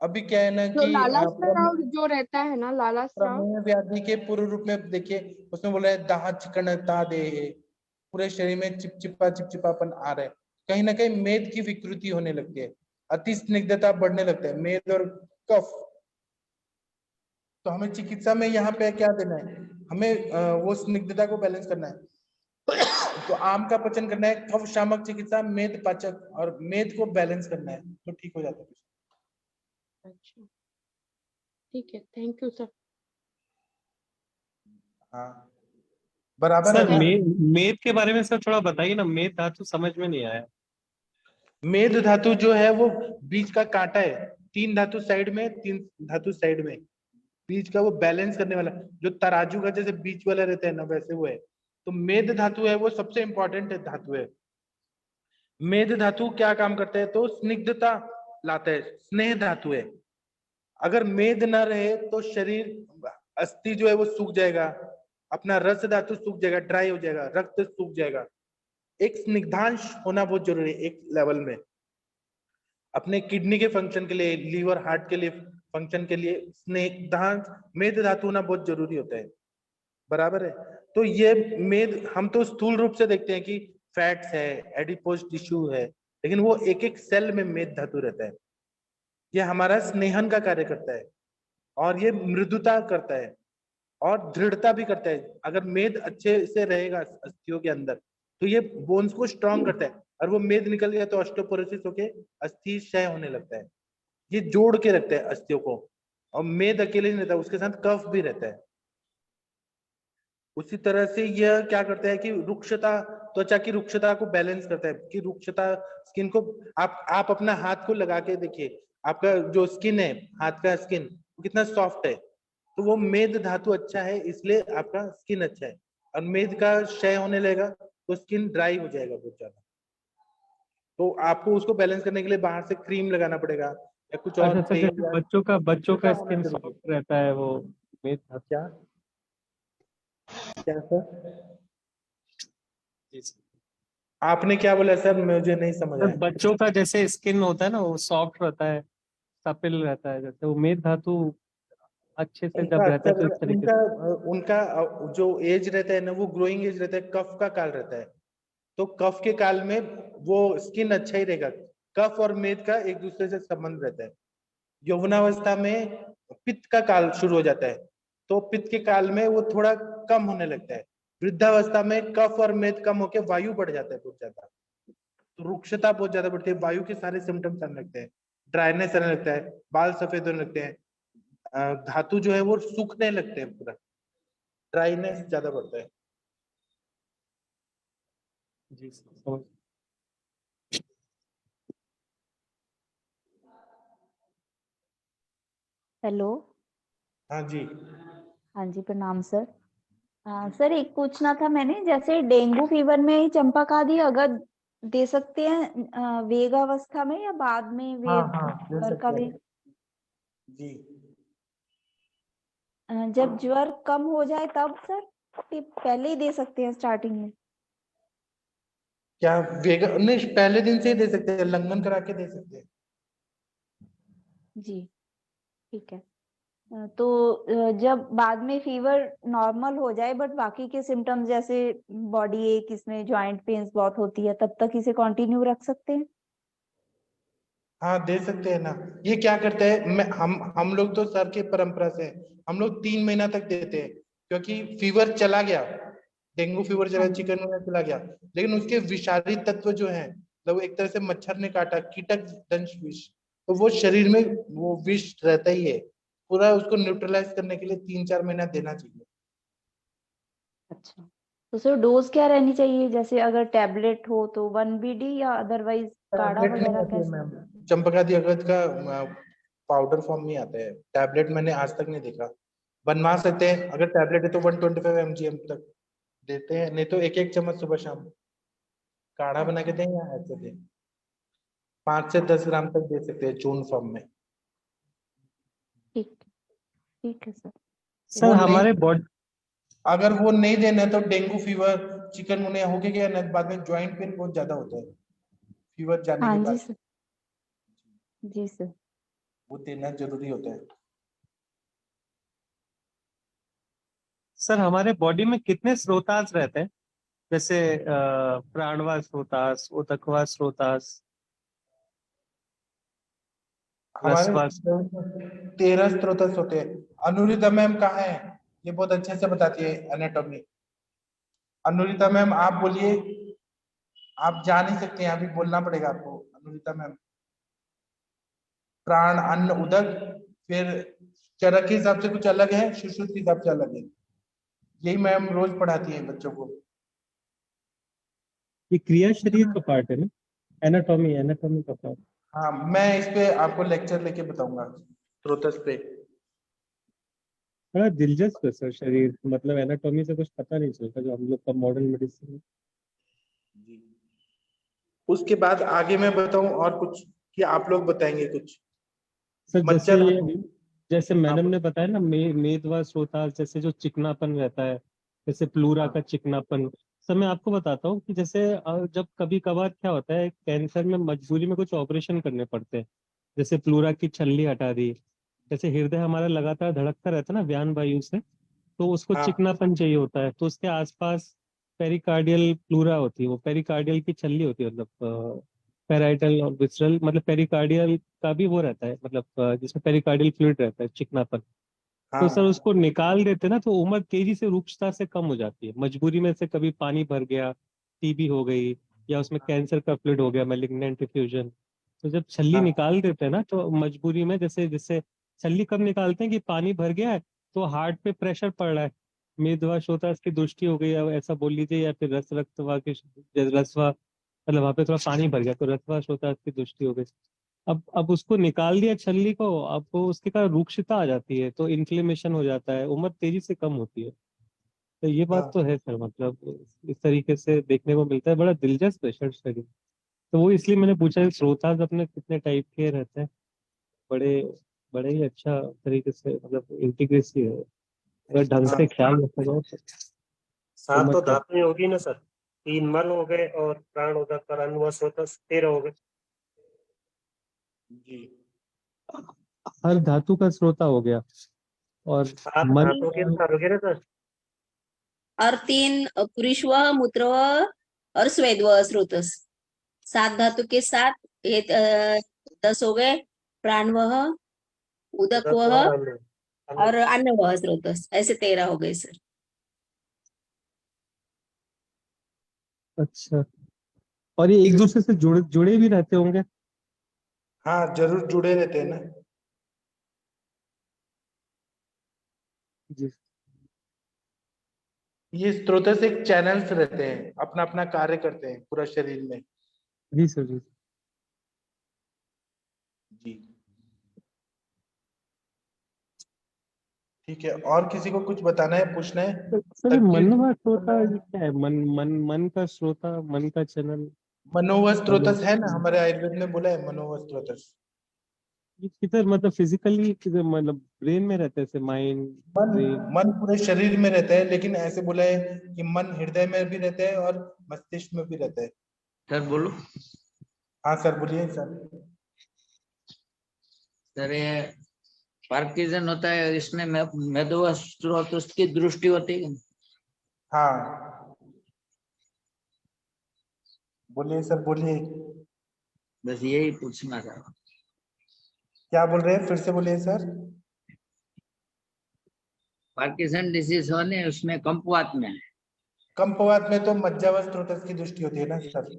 अभी क्या है ना जो कि लाला स्राव जो रहता है ना, लाला स्राव। प्रमेह व्याधि के पूर्व रूप में देखिए, उसमें बोला है दाह चिकनता दे, पूरे शरीर में चिपचिपापन आ रहा है, कहीं ना कहीं मेद की विकृति होने लगती है, अति स्निग्धता बढ़ने लगता है, मेद और कफ। तो हमें चिकित्सा में यहाँ पे क्या देना है, हमें वो स्निग्धता को बैलेंस करना है। तो आम का पचन करना है, कफ शामक चिकित्सा, मेद पाचक, और मेद को बैलेंस करना है तो ठीक हो जाता है। अच्छा ठीक है, थैंक यू सर। हाँ बराबर है सर ना? मेद के बारे में सर थोड़ा बताइए ना, मेद धातु समझ में नहीं आया। मेद धातु जो है वो बीच का कांटा है, तीन धातु साइड में, तीन धातु साइड में, बीच का वो बैलेंस करने वाला, जो तराजू का जैसे बीच वाला रहता है ना वैसे वो है। तो मेद धातु है वो सबसे इंपॉर्टेंट धातु है। मेद धातु क्या काम करता है, तो स्निग्धता लाता है, स्नेह धातु है। अगर मेद ना रहे तो शरीर अस्थि जो है वो सूख जाएगा, अपना रस धातु सूख जाएगा, ड्राई हो जाएगा, रक्त सूख जाएगा। एक स्निग्धांश होना बहुत जरूरी है एक लेवल में, अपने किडनी के फंक्शन के लिए, लीवर हार्ट के लिए फंक्शन के लिए स्निग्धांश मेद धातु होना बहुत जरूरी होता है। बराबर है? तो ये मेद हम तो स्थूल रूप से देखते हैं कि फैट्स है, एडिपोज टिश्यू है, लेकिन वो एक एक सेल में मेद धातु रहता है। ये हमारा स्नेहन का कार्य करता है, और ये मृदुता करता है और दृढ़ता भी करता है। अगर मेद अच्छे से रहेगा अस्थियों के अंदर तो ये बोन्स को स्ट्रांग करता है, और वो मेद निकल गया तो ऑस्टियोपोरोसिस होके अस्थि क्षय होने लगता है। ये जोड़ के रखता है अस्थियों को, और मेद अकेले नहीं रहता, उसके साथ कफ भी रहता है। उसी तरह से यह क्या करता है कि रुक्षता, त्वचा की रुक्षता को बैलेंस करता है, कि रुक्षता स्किन को, आप अपना हाथ को लगा के देखिए, आपका जो स्किन है, हाथ का स्किन कितना सॉफ्ट है, तो वो मेद धातु अच्छा है, इसलिए आपका स्किन अच्छा है। और मेद का क्षय होने लगेगा तो स्किन ड्राई हो जाएगा बहुत ज्यादा, तो आपको उसको बैलेंस करने के लिए बाहर से क्रीम लगाना पड़ेगा या कुछ और अच्छा सर, तेल जैसे या बच्चों का होना स्किन जरूरी है। सॉफ्ट रहता है, वो मेद धातु। क्या क्या सर? जी सर। आपने क्या बोला सर, मुझे नहीं समझ सर आया। बच्चों का जैसे स्किन होता है ना, वो सॉफ्ट रहता है, सपिल रहता है, जैसे वो मेद धातु अच्छे से उनका जब रहता है अक्सर तो इस तरीके उनका से। उनका जो एज रहता है ना वो ग्रोइंग एज रहता है, कफ का काल रहता है, तो कफ के काल में वो स्किन अच्छा ही रहेगा। कफ और मेद का एक दूसरे से संबंध रहता है। यौवनावस्था में पित्त का काल शुरू हो जाता है, तो पित्त के काल में वो थोड़ा कम होने लगता है। वृद्धावस्था में कफ और मेद कम होकर वायु बढ़ जाता है बहुत ज्यादा, तो रुक्षता बहुत ज्यादा बढ़ती है, वायु के सारे सिम्टम्स आने लगते हैं, ड्राइनेस आने लगता है, बाल सफेद होने लगते हैं, धातु जो है वो सूखने लगते हैं, पूरा ड्राइनेस ज्यादा बढ़ता है। जी सर समझ। हेलो। हाँ जी। हाँ जी, प्रणाम सर। सर एक पूछना था मैंने, जैसे डेंगू फीवर में चंपक आदि अगर दे सकते हैं वेग अवस्था में या बाद में हाँ वेव हाँ दे ज्वर का सकते हैं वेग? जी। जब ज्वर कम हो जाए तब सर, कि पहले ही दे सकते हैं स्टार्टिंग में? क्या वेगा नहीं, पहले दिन से ही दे सकते हैं, लंघन करा के दे सकते हैं। जी ठीक है। तो जब बाद में फीवर नॉर्मल हो जाए बट बाकी के सिम्टम्स जैसे बॉडी एक, इसमें जॉइंट पेन्स बहुत होती है, तब तक इसे कंटिन्यू रख सकते हैं? हाँ दे सकते हैं ना। ये क्या करते हैं, मैं हम लोग तो सर की परंपरा से हम लोग 3 महीना तक देते हैं, क्योंकि फीवर चला गया, डेंगू फीवर चला, चिकन चला गया, लेकिन उसके विषारी तत्व जो है, मतलब एक तरह से मच्छर ने काटा, कीटक दंश विष, तो वो शरीर में वो विष रहता ही है, पूरा उसको न्यूट्रलाइज करने के लिए 3-4 महीना देना चाहिए। अच्छा, तो सर डोज क्या रहनी चाहिए? जैसे अगर टैबलेट हो तो 1 BD या अदरवाइज काढ़ा टैबलेट नहीं वगैरह आती है कैसे? मैम, चंपकादि अगस्त का पाउडर फॉर्म में आता है, टैबलेट मैंने आज तक नहीं देखा। बनवा सकते हैं, अगर टैबलेट है तो 125 mg तक देते हैं, नहीं तो 1-1 चम्मच सुबह शाम काढ़ा बना के दें या ऐसे दें। 5 से 10 ग्राम तक दे सकते हैं चूर्ण फॉर्म में। ठीक, ठीक है सर। सर वो नहीं, हमारे बॉडी अगर वो नहीं देना है तो डेंगू फीवर, चिकनगुनिया हो गया ना, बाद में ज्वाइंट पेन बहुत ज्यादा होता है फीवर जाने हाँ के जी बाद, सर। जी सर। वो देना जरूरी होता है। सर हमारे बॉडी में कितने स्रोतास रहते हैं? जैसे प्राणवा स्रोतास, उदकवा स्रोतास, हमारे रसवा। 13 स्रोत होते हैं। अनुरिता मैम कहाँ है? ये बहुत अच्छे से बताती है एनाटॉमी। अनुरिता मैम आप बोलिए, आप जा नहीं सकते हैं, अभी बोलना पड़ेगा आपको। अनुरिता मैम, प्राण, अन्न, उदक, फिर चरक के हिसाब से कुछ अलग है, सुश्रुत के हिसाब से अलग है। यही मैम रोज पढ़ाती है बच्चों को। ये क्रिया शरीर का पार्ट है ना, एनाटॉमी, एनाटॉमी का पार्ट। हाँ, मैं इस पे आपको लेक्चर लेके बताऊंगा स्रोतस पे। बड़ा दिलचस्प है सर शरीर, मतलब एनाटॉमी से कुछ पता नहीं चलता जो हम लोग का मॉडर्न मेडिसिन। उसके बाद आगे मैं बताऊं और कुछ, कि आप लोग बताएंगे कुछ? सर जैसे मच्छर, ये, जैसे मैडम ने बताया ना, मेदवा स्रोतास, जैसे जो चिकनापन रहता है, जैसे प्लूरा का चिकनापन। सर मैं आपको बताता हूँ कि जैसे जब कभी कभार क्या होता है, कैंसर में मजबूरी में कुछ ऑपरेशन करने पड़ते हैं, जैसे प्लूरा की छल्ली हटा दी, जैसे हृदय हमारा लगातार धड़कता रहता है ना व्यान वायु से, तो उसको हाँ चिकनापन चाहिए होता है, तो उसके आसपास पेरिकार्डियल प्लूरा होती है, वो पेरिकार्डियल की छल्ली होती है, मतलब पेराइटल और विसरल, मतलब पेरिकार्डियल का भी वो रहता है, मतलब जिसमें पेरिकार्डियल फ्लूइड रहता है, चिकनापन। तो सर हाँ उसको निकाल देते ना तो उम्र तेजी से रूक्षता से कम हो जाती है, मजबूरी में से कभी पानी भर गया, टीबी हो गई, या उसमें कैंसर का फ्लूइड हो गया, मैलिग्नेंट डिफ्यूजन। तो जब छल्ली हाँ निकाल देते हैं ना तो मजबूरी में, जैसे जैसे छल्ली कब निकालते हैं कि पानी भर गया है तो हार्ट पे प्रेशर पड़ रहा है, मेदवा श्रोतास की दृष्टि हो गई, या ऐसा बोल लीजिए, या फिर रक्तवा की, रसवा, मतलब वहां पे थोड़ा पानी भर गया तो रसवा श्रोतास की दृष्टि हो गई। अब उसको निकाल दिया छल्ली को, अब वो उसके कारण रूक्षता आ जाती है, तो इन्फ्लेमेशन हो जाता है, उम्र तेजी से कम होती है। तो ये बात हाँ तो है सर, मतलब इस तरीके से देखने को मिलता है, बड़ा दिलचस्प है सर शरीर। तो वो इसलिए मैंने पूछा कि श्रोतास अपने कितने टाइप के रहते हैं। बड़े बड़े ही अच्छा तरीके से, मतलब इंटीग्रेसी है, अगर ढंग हाँ से ख्याल रखा जाए तो। 7 उम्र तो का धातुएं होगी ना सर, 3 मल हो गए और प्राण उदक और अन्न व स्रोतस 13 हो गए। जी। हर धातु का श्रोता हो गया, और 7 मन धातुओं के अनुसार हो गए ना सर। और 3 पुरुषव, मूत्रव और स्वेदव स्रोतस। 7 धातु के साथ ये 10 हो गए, प्राणवह, उदक उदकवह और अन्न अन्न। और अन्नवह स्रोतस, ऐसे 13 हो गए सर। अच्छा, और ये एक दूसरे से जुड़े जुड़े भी रहते होंगे? हाँ जरूर जुड़े रहते हैं ना। जी ये स्रोतस एक चैनल्स रहते हैं, अपना अपना कार्य करते हैं पूरा शरीर में। जी सर जी। जी। ठीक है, और किसी को कुछ बताना है, पूछना है? सर मनवा श्रोता ये क्या है? मन का श्रोता, मन का चैनल। मनोवस्त्रोतस है ना, हमारे आयुर्वेद में बोला है मनोवस्त्रोतस। ये किधर मतलब फिजिकली किधर, मतलब ब्रेन में रहता है, जैसे माइंड ब्रेन? मन पूरे शरीर में रहता है, लेकिन ऐसे बोला है कि मन हृदय में भी रहता है और मस्तिष्क में भी रहता है। सर बोलो। हाँ सर बोलिए सर। सर ये पार्किंसन होता है, इसमें मेदोवस्त्रोतस की दृष्टि होती है। हाँ बोलिए सर, बोलिए। बस यही पूछना था। क्या बोल रहे हैं, फिर से बोलिए सर। पार्किंसन डिसीज होने उसमें कंपवात में, कंपवात में तो मज्जावस्त्रोतस की दृष्टि होती है ना सर।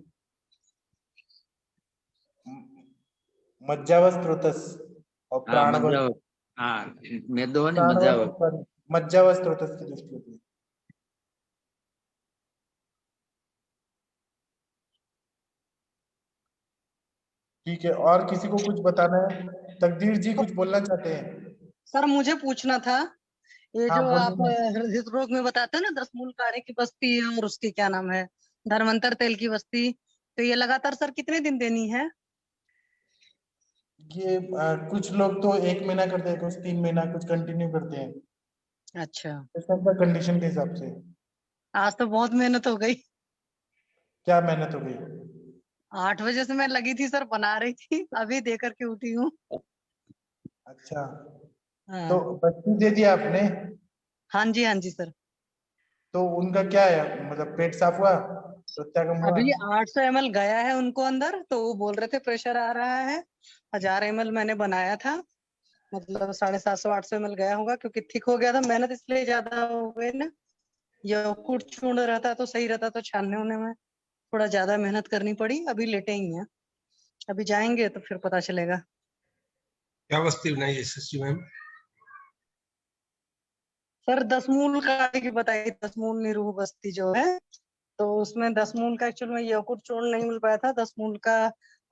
मज्जावस्त्रोतस और प्राणवस्त्रोतस, हाँ मेदो ने मज्जावस्त्रोतस, मज्जावस्त्रोतस की दृष्टि होती है। ठीक है, और किसी को कुछ बताना है? तकदीर जी कुछ बोलना चाहते हैं? सर मुझे पूछना था, ये हाँ जो आप बोलिए। हृदय रोग में बताते हैं ना 10 मूल काढ़े की बस्ती और उसकी क्या नाम है, धर्मांतर तेल की बस्ती, तो ये लगातार सर कितने दिन देनी है? ये कुछ लोग तो 1 महीना करते हैं, कुछ 3 महीना, कुछ कंटिन्यू करते हैं। अच्छा, कंडीशन के हिसाब से। आज तो बहुत मेहनत हो गई। क्या मेहनत हो गई? 8 बजे से मैं लगी थी सर, बना रही थी, अभी दे करके उठी हूँ। अच्छा, हाँ। तो बस्ती दे दिया आपने? हाँ जी सर। तो उनका क्या है, मतलब पेट साफ हुआ, प्रत्यागम हुआ? अभी 800 ml गया है उनको अंदर, तो वो बोल रहे थे प्रेशर आ रहा है। 1000 ml मैंने बनाया था, मतलब 750 800 ml गया होगा, क्योंकि थिक हो गया था। मेहनत इसलिए ज्यादा हो गई ना, यकृत चूर्ण रहता तो सही रहता, तो छानने होने में थोड़ा ज्यादा मेहनत करनी पड़ी। अभी लेटे ही हैं, अभी जाएंगे तो फिर पता चलेगा। क्या बस्ती बनाई है शशि मैम? सर 10 मूल काढ़े की बताई, 10 मूल निरूह बस्ती जो है, तो उसमें 10 मूल का एक्चुअल में यकृत चूर्ण नहीं मिल पाया था, 10 मूल का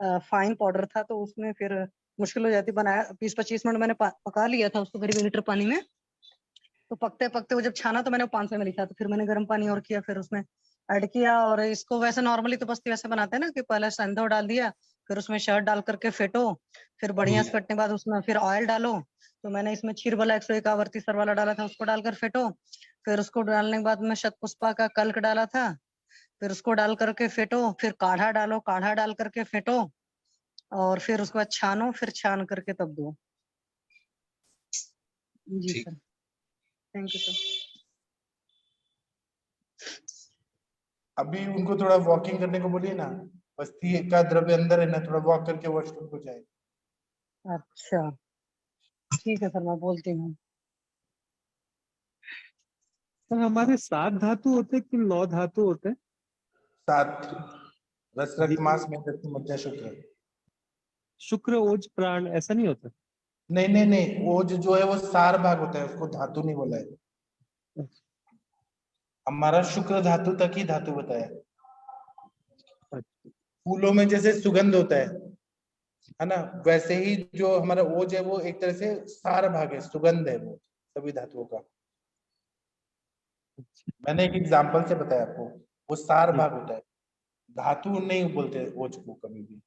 फाइन पाउडर था, तो उसमें फिर मुश्किल हो जाती। बनाया 20-25 मिनट मैंने पका लिया था उसको करीब 1 लीटर पानी में। तो पकते पकते वो जब छाना तो मैंने 500 ml लिखा, तो फिर मैंने गर्म पानी और किया, फिर उसमें ऐड किया। और इसको वैसे नॉर्मली तो बस्ती वैसे बनाते हैं ना, कि पहले संदो डाल दिया, फिर उसमें शहद डाल करके फेटो, फिर बढ़िया से फेटने के बाद उसमें फिर ऑयल डालो। तो मैंने इसमें क्षीरबला 101 आवर्ती सर वाला डाला था, उसको डालकर फेटो। फिर उसको डालने के बाद में शतपुष्पा का कल्क डाला था, फिर उसको डाल करके फेटो। फिर काढ़ा डालो, काढ़ा डाल करके फेटो, और फिर उसके बाद छानो, फिर छान करके तब दो। जी सर, थैंक यू सर। अभी उनको थोड़ा वॉकिंग करने को बोलिए ना, बस्ती का द्रव्य अंदर है ना, थोड़ा वॉक करके वॉशरूम को जाए। अच्छा ठीक है सर, मैं बोलती हूँ। तो हमारे 7 धातु होते हैं कि 9 धातु होते हैं? 7, रस रक्त मांस मेद मज्जा शुक्र। शुक्र ओज प्राण ऐसा नहीं होता? नहीं नहीं नहीं, ओज जो है वो सार भाग होता है, उसको धातु नहीं बोला है। हमारा शुक्र धातु तक ही धातु बताया। फूलों में जैसे सुगंध होता है ना, वैसे ही जो हमारा ओज है वो एक तरह से सार भाग है, सुगंध है वो सभी धातुओं का। मैंने एक एग्जांपल से बताया आपको, वो सार भाग होता है, धातु नहीं बोलते ओज को कभी भी।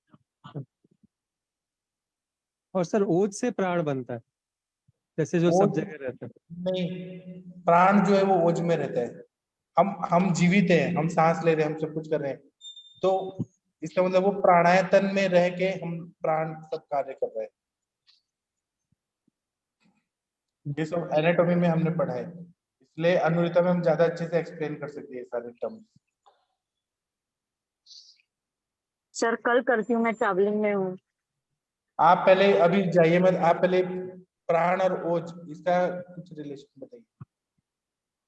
और सर ओज से प्राण बनता है, जैसे जो सब जगह रहता है? नहीं, प्राण जो है वो ओज में रहता है। हम जीवित हैं, हम सांस ले रहे हैं, हम सब कुछ कर रहे हैं, तो इसका मतलब वो प्राणायतन में रह के हम प्राण सब कार्य कर रहे हैं। ये सब एनाटॉमी में हमने पढ़ा है, इसलिए अनुरिता में हम ज्यादा अच्छे से एक्सप्लेन कर सकते हैं सारे टर्म्स। सर कल करती हूँ, मैं ट्रैवलिंग में हूँ। आप पहले अभी जाइए मत, आप पहले प्राण और ओज इसका कुछ रिलेशन बताइए।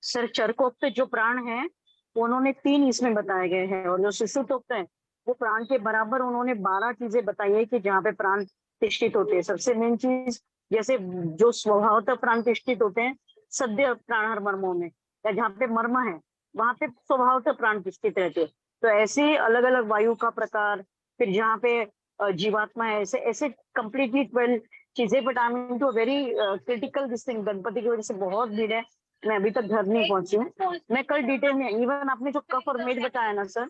सर चरकोक्त जो प्राण है उन्होंने 3 इसमें बताए गए हैं, और जो सुषुप्त है वो प्राण के बराबर उन्होंने 12 चीजें बताई है कि जहाँ पे प्राण तिष्ठित होते हैं। सबसे मेन चीज, जैसे जो स्वभावतः प्राण तिष्ठित होते हैं सद्य प्राणहर मर्मों में, या जहाँ पे मर्म है वहां पे स्वभावतः प्राण तिष्ठित रहते हैं। तो ऐसे अलग अलग वायु का प्रकार, फिर जहाँ पे जीवात्मा है, ऐसे ऐसे कंप्लीटली 12 चीजें, but I am into very critical this thing. Ganpati की वजह से बहुत भीड़ है, मैं अभी तक घर नहीं पहुंची हूँ। मैं कल डिटेल में, इवन आपने जो कफ और मेज बताया ना सर,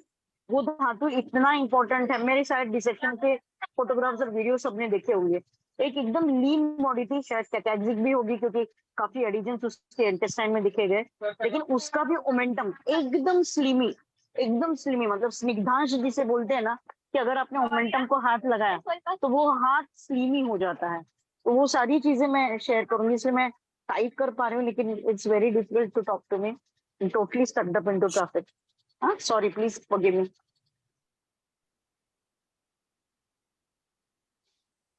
वो धातु इतना इंपॉर्टेंट है। मेरे शायद डिसेक्शन के फोटोग्राफ्स और वीडियो सबने देखे होंगे। एक एकदम लीन बॉडी थी, शायद कैटेक्सिक भी होगी क्योंकि काफी एडिजन्स उसके इंटेस्टाइन में दिखे गए, लेकिन उसका भी मोमेंटम एकदम स्लिमी, एकदम स्लिमी, मतलब स्निग्धांश जिसे बोलते हैं ना, कि अगर आपने मोमेंटम को हाथ लगाया तो वो हाथ स्लिमी हो जाता है। तो वो सारी चीजें मैं शेयर करूंगी, इसलिए मैं टाइप कर पा रही हूँ, लेकिन it's very difficult to talk to me, totally stucked up into traffic. Sorry, please forgive me.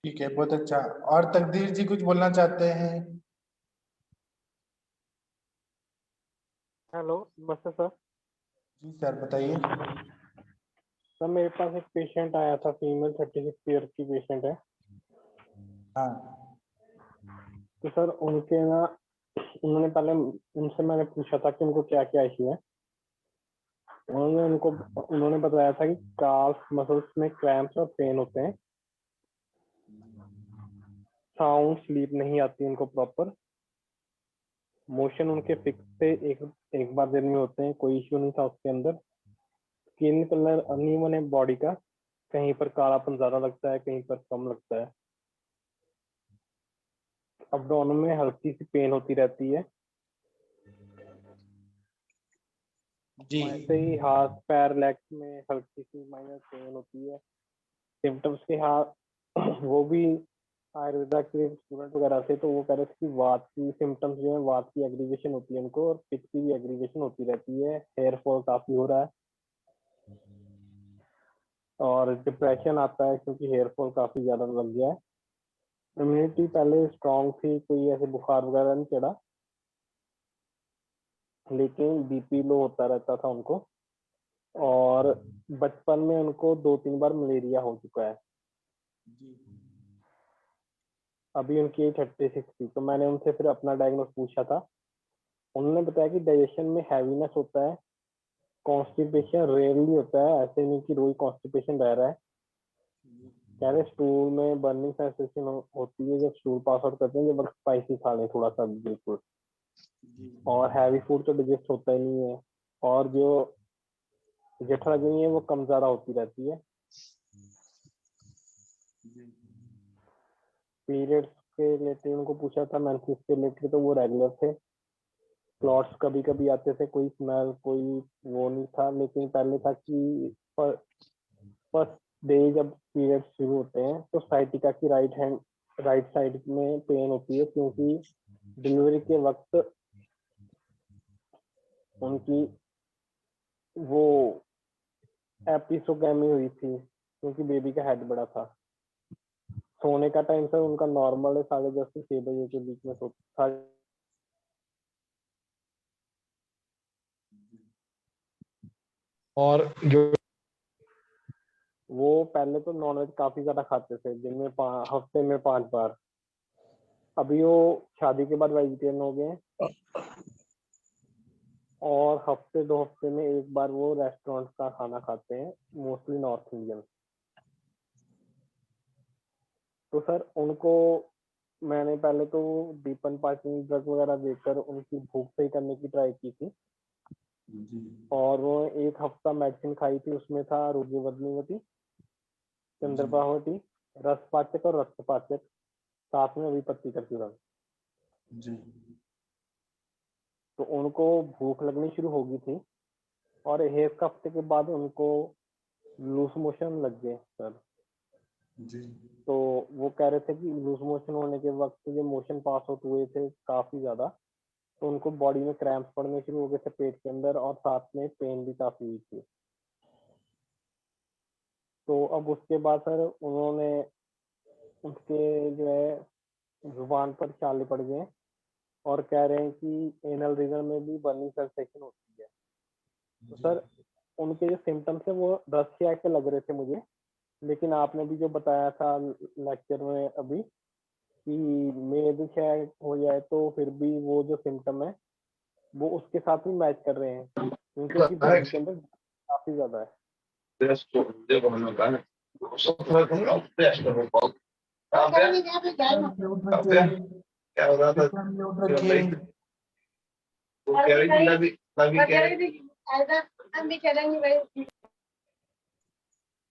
ठीक है, बहुत अच्छा। और तकदीर जी कुछ बोलना चाहते हैं? हेलो, नमस्ते सर। जी सर, बताइए। सर मेरे पास एक पेशेंट आया था, फीमेल 36 ईयर की पेशेंट है। हाँ। तो सर उनके ना, उन्होंने पहले, उनसे मैंने पूछा था कि उनको क्या क्या इशू है। उन्होंने बताया था कि काल्फ मसल्स में क्रैम्प्स और पेन होते हैं, साउंड स्लीप नहीं आती उनको प्रॉपर, मोशन उनके फिक्स से एक बार दिन में होते हैं, कोई इश्यू नहीं था उसके अंदर। स्किन कलर अनइवन है बॉडी का, कहीं पर कालापन ज्यादा लगता है, कहीं पर कम लगता है। अब्डोमेन में हल्की सी पेन होती रहती है जी। ऐसे ही हाथ पैर लेग में हल्की सी माइनर पेन होती है। सिम्टम्स के हाथ वो भी आयुर्वेदा के स्टूडेंट वगैरह थे, तो वो कह रहे थे कि वात की सिम्टम्स जो है, वात की एग्रीवेशन होती है उनको, और पित्त की भी एग्रीवेशन होती रहती है, हेयर फॉल काफी हो रहा है, और डिप्रेशन आता है क्योंकि हेयर फॉल काफी ज्यादा लग गया है। इम्यूनिटी पहले स्ट्रांग थी, कोई ऐसे बुखार वगैरह नहीं चढ़ा, लेकिन बीपी लो होता रहता था उनको, और बचपन में उनको 2-3 बार मलेरिया हो चुका है। अभी उनकी एज 36 थी, तो मैंने उनसे फिर अपना डायग्नोस पूछा था। उन्होंने बताया कि डाइजेशन में हैवीनेस होता है, कॉन्स्टिपेशन रेयरली होता है, ऐसे नहीं कि रोज कॉन्स्टिपेशन रह रहा है। कह रहे स्टूल में बर्निंग सेंसेशन होती है जब स्टूल पास आउट करते हैं, जब स्पाइसी खा लें थोड़ा सा बिल्कुल, और हैवी फूड तो डाइजेस्ट होता ही नहीं है, और जो जठराग्नि है वो कम ज्यादा होती रहती है। पीरियड्स के रिलेटेड उनको पूछा था, मेंसेस के रिलेटेड, तो वो रेगुलर थे। क्लॉट्स कभी कभी आते थे, कोई स्मेल कोई वो नहीं था, लेकिन पहले था कि फर्स्ट डे जब पीरियड्स शुरू होते हैं तो साइटिका की राइट साइड में पेन होती है, क्योंकि डिलीवरी के वक्त उनकी वो एपिसोगैमी हुई थी, क्योंकि बेबी का हेड बड़ा था। सोने का टाइम सर उनका नॉर्मल है, 10:30 से 6 बजे के बीच में सोता था। और जो वो पहले तो नॉनवेज काफी ज्यादा खाते थे, दिन में हफ्ते में 5 बार। अभी वो शादी के बाद वेजिटेरियन हो गए हैं, और हफ्ते 2 हफ्ते में एक बार वो रेस्टोरेंट का खाना खाते हैं, मोस्टली नॉर्थ इंडियन। तो सर उनको मैंने पहले तो डीपन पार्किंग ड्रग वगैरह देकर उनकी भूख सही करने की ट्राई की थी, और वो 1 हफ्ता मेडिसिन खाई थी, उसमें था रुद्रवदनीवती, चंद्रपावती, रसपाचक और रक्तपाचक, साथ में विपत्ति का चूर्ण। तो उनको भूख लगनी शुरू हो गई थी, और 1 हफ्ते के बाद उनको लूज मोशन लग गए सर। तो वो कह रहे थे कि लूज मोशन होने के वक्त जो मोशन पास आउट हुए थे काफी ज्यादा, तो उनको बॉडी में क्रैम्प्स पड़ने शुरू हो गए थे पेट के अंदर, और साथ में पेन भी काफी हुई थी। तो अब उसके बाद सर उन्होंने उसके जो है जुबान पर छाले पड़ गए, और कह रहे हैं कि एनल रीजन में भी बर्निंग सेंसेशन होती है। तो सर उनके जो सिम्टम्स है वो रस के के लग रहे थे मुझे, लेकिन आपने भी जो बताया था लेक्चर में अभी कि मेद शायद हो जाए, तो फिर भी वो जो सिम्टम है वो उसके साथ ही मैच कर रहे हैं, क्योंकि उसकी बॉडी के अंदर काफी ज्यादा है। क्या हो रहा था? वो कह रही थी नबी कह रही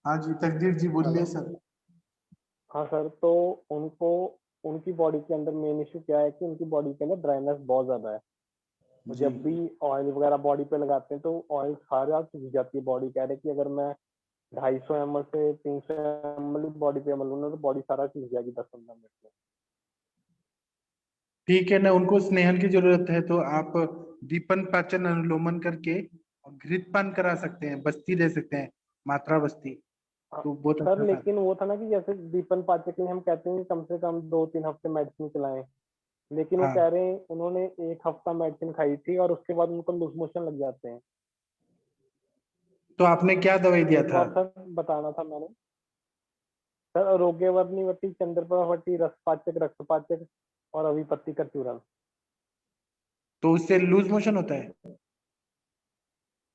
हाँ जी, तकदीर जी बोलिए सर। हाँ सर, तो उनको उनकी बॉडी के अंदर मेन इशू क्या है कि उनकी बॉडी के अंदर ड्राइनेस बहुत ज्यादा है। तो जी। जब भी ऑयल वगैरह बॉडी पे लगाते हैं तो ऑयल सारा सूख जाती है बॉडी। कह रहे कि अगर मैं 250 ml से 300 ml बॉडी पे मलूँ ना तो बॉडी सारा सूख जाएगी 10-15 मिनट में। ठीक है ना, उनको स्नेहन की जरूरत है तो आप दीपन पाचन अनुलोमन करके और घृतपान करा सकते हैं, बस्ती दे सकते हैं, मात्रा बस्ती। तो बहुत सर अच्छा था। लेकिन वो था ना कि जैसे दीपन पाचक के लिए हम कहते हैं कि कम से कम 2-3 हफ्ते मेडिसिन चलाएं, लेकिन वो हाँ। कह रहे हैं उन्होंने 1 हफ्ता मेडिसिन खाई थी और उसके बाद उनको लूज मोशन लग जाते हैं। तो आपने क्या दवाई दिया एक था? बार सर बताना था मैंने सर, रोग्यवर्णिवती, चंद्रप्रभावती, रसपाचक, रक्तपाचक और अभिपत्ति का चूर्ण। तो उससे लूज मोशन होता है?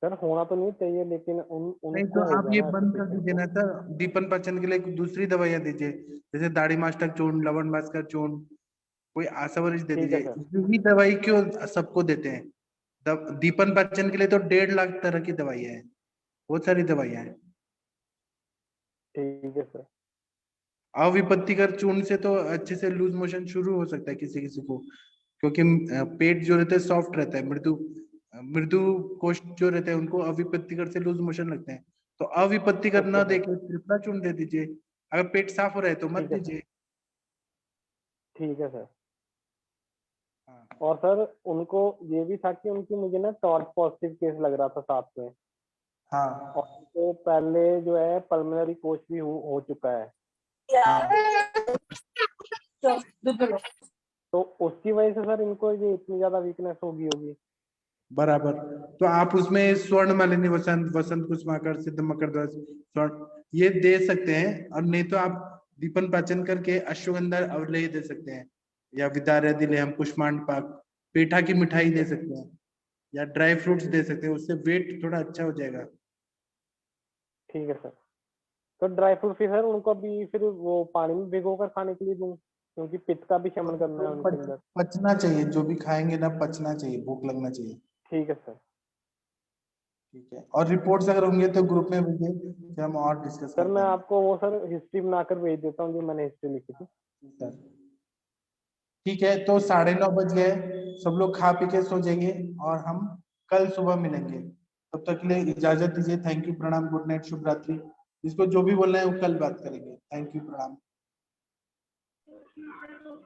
सर होना तो नहीं चाहिए लेकिन नहीं उनको तो हो आप गया ये ना ऐसे बंद कर पेशेंट दीजिए को। ना सर, दीपन पाचन के लिए दूसरी दवाइयाँ दीजिए, जैसे दाढ़ी मास्टक चूर्ण, लवण भास्कर चूर्ण, कोई आसावरिश दे ठीक है दीजिए। सर। यही दवाई क्यों सबको देते हैं? दीपन पाचन के लिए तो 1.5 लाख तरह की दवाइयाँ हैं, बहुत सारी दवाइयाँ हैं। ठीक है सर। अविपत्तिकर चूर्ण से तो अच्छे से लूज मोशन शुरू हो सकता है किसी किसी को, क्योंकि पेट जो रहता है सॉफ्ट रहता है, मृदु मृदु कोष्ठ जो रहते हैं उनको अविपत्तिकर से लूज मोशन लगते हैं। तो अविपत्तिकर ओके न सर। देके त्रिफला चूर्ण दे दीजिए। अगर पेट साफ हो रहा है तो मत ठीक है सर। दीजिए। ठीक है सर। हाँ। और सर उनको ये भी था कि उनकी मुझे ना टॉर्च पॉजिटिव केस लग रहा था साथ में, हाँ। और उनको पहले जो है पल्मोनरी कोच भी हो चुका है। तो उसकी वजह से सर इनको ये इतनी ज्यादा वीकनेस होगी। बराबर। तो आप उसमें स्वर्ण मालिनी वसंत, वसंत कुसुमाकर, सिद्ध मकर ध्वज, स्वर्ण, ये दे सकते हैं। और नहीं तो आप दीपन पाचन करके अश्वगंधा अवलेह दे सकते हैं, या विदार्य दिले हम कुष्मांड पाक, पेठा की मिठाई दे सकते हैं, या ड्राई फ्रूट्स दे सकते हैं, उससे वेट थोड़ा अच्छा हो जाएगा। ठीक है सर। तो ड्राई फ्रूट भी सर उनको अभी फिर वो पानी में भिगो कर खाने के लिए दूं, क्योंकि पित्त का भी शमन करना है उनके अंदर। पचना चाहिए, जो भी खाएंगे ना पचना चाहिए, भूख लगना चाहिए। ठीक है सर। ठीक है, और रिपोर्ट्स अगर होंगे तो ग्रुप में भेजिए, फिर हम और डिस्कस सर करते मैं हैं। आपको वो सर हिस्ट्री बनाकर भेज देता हूँ जो मैंने हिस्ट्री लिखी थी। सर ठीक है, तो 9:30 बज गए, सब लोग खा पी के सो जाएंगे और हम कल सुबह मिलेंगे। तब तक के लिए इजाजत दीजिए। थैंक यू, प्रणाम, गुड नाइट, शुभ रात्रि। जिसको जो भी बोलना है वो कल बात करेंगे। थैंक यू, प्रणाम।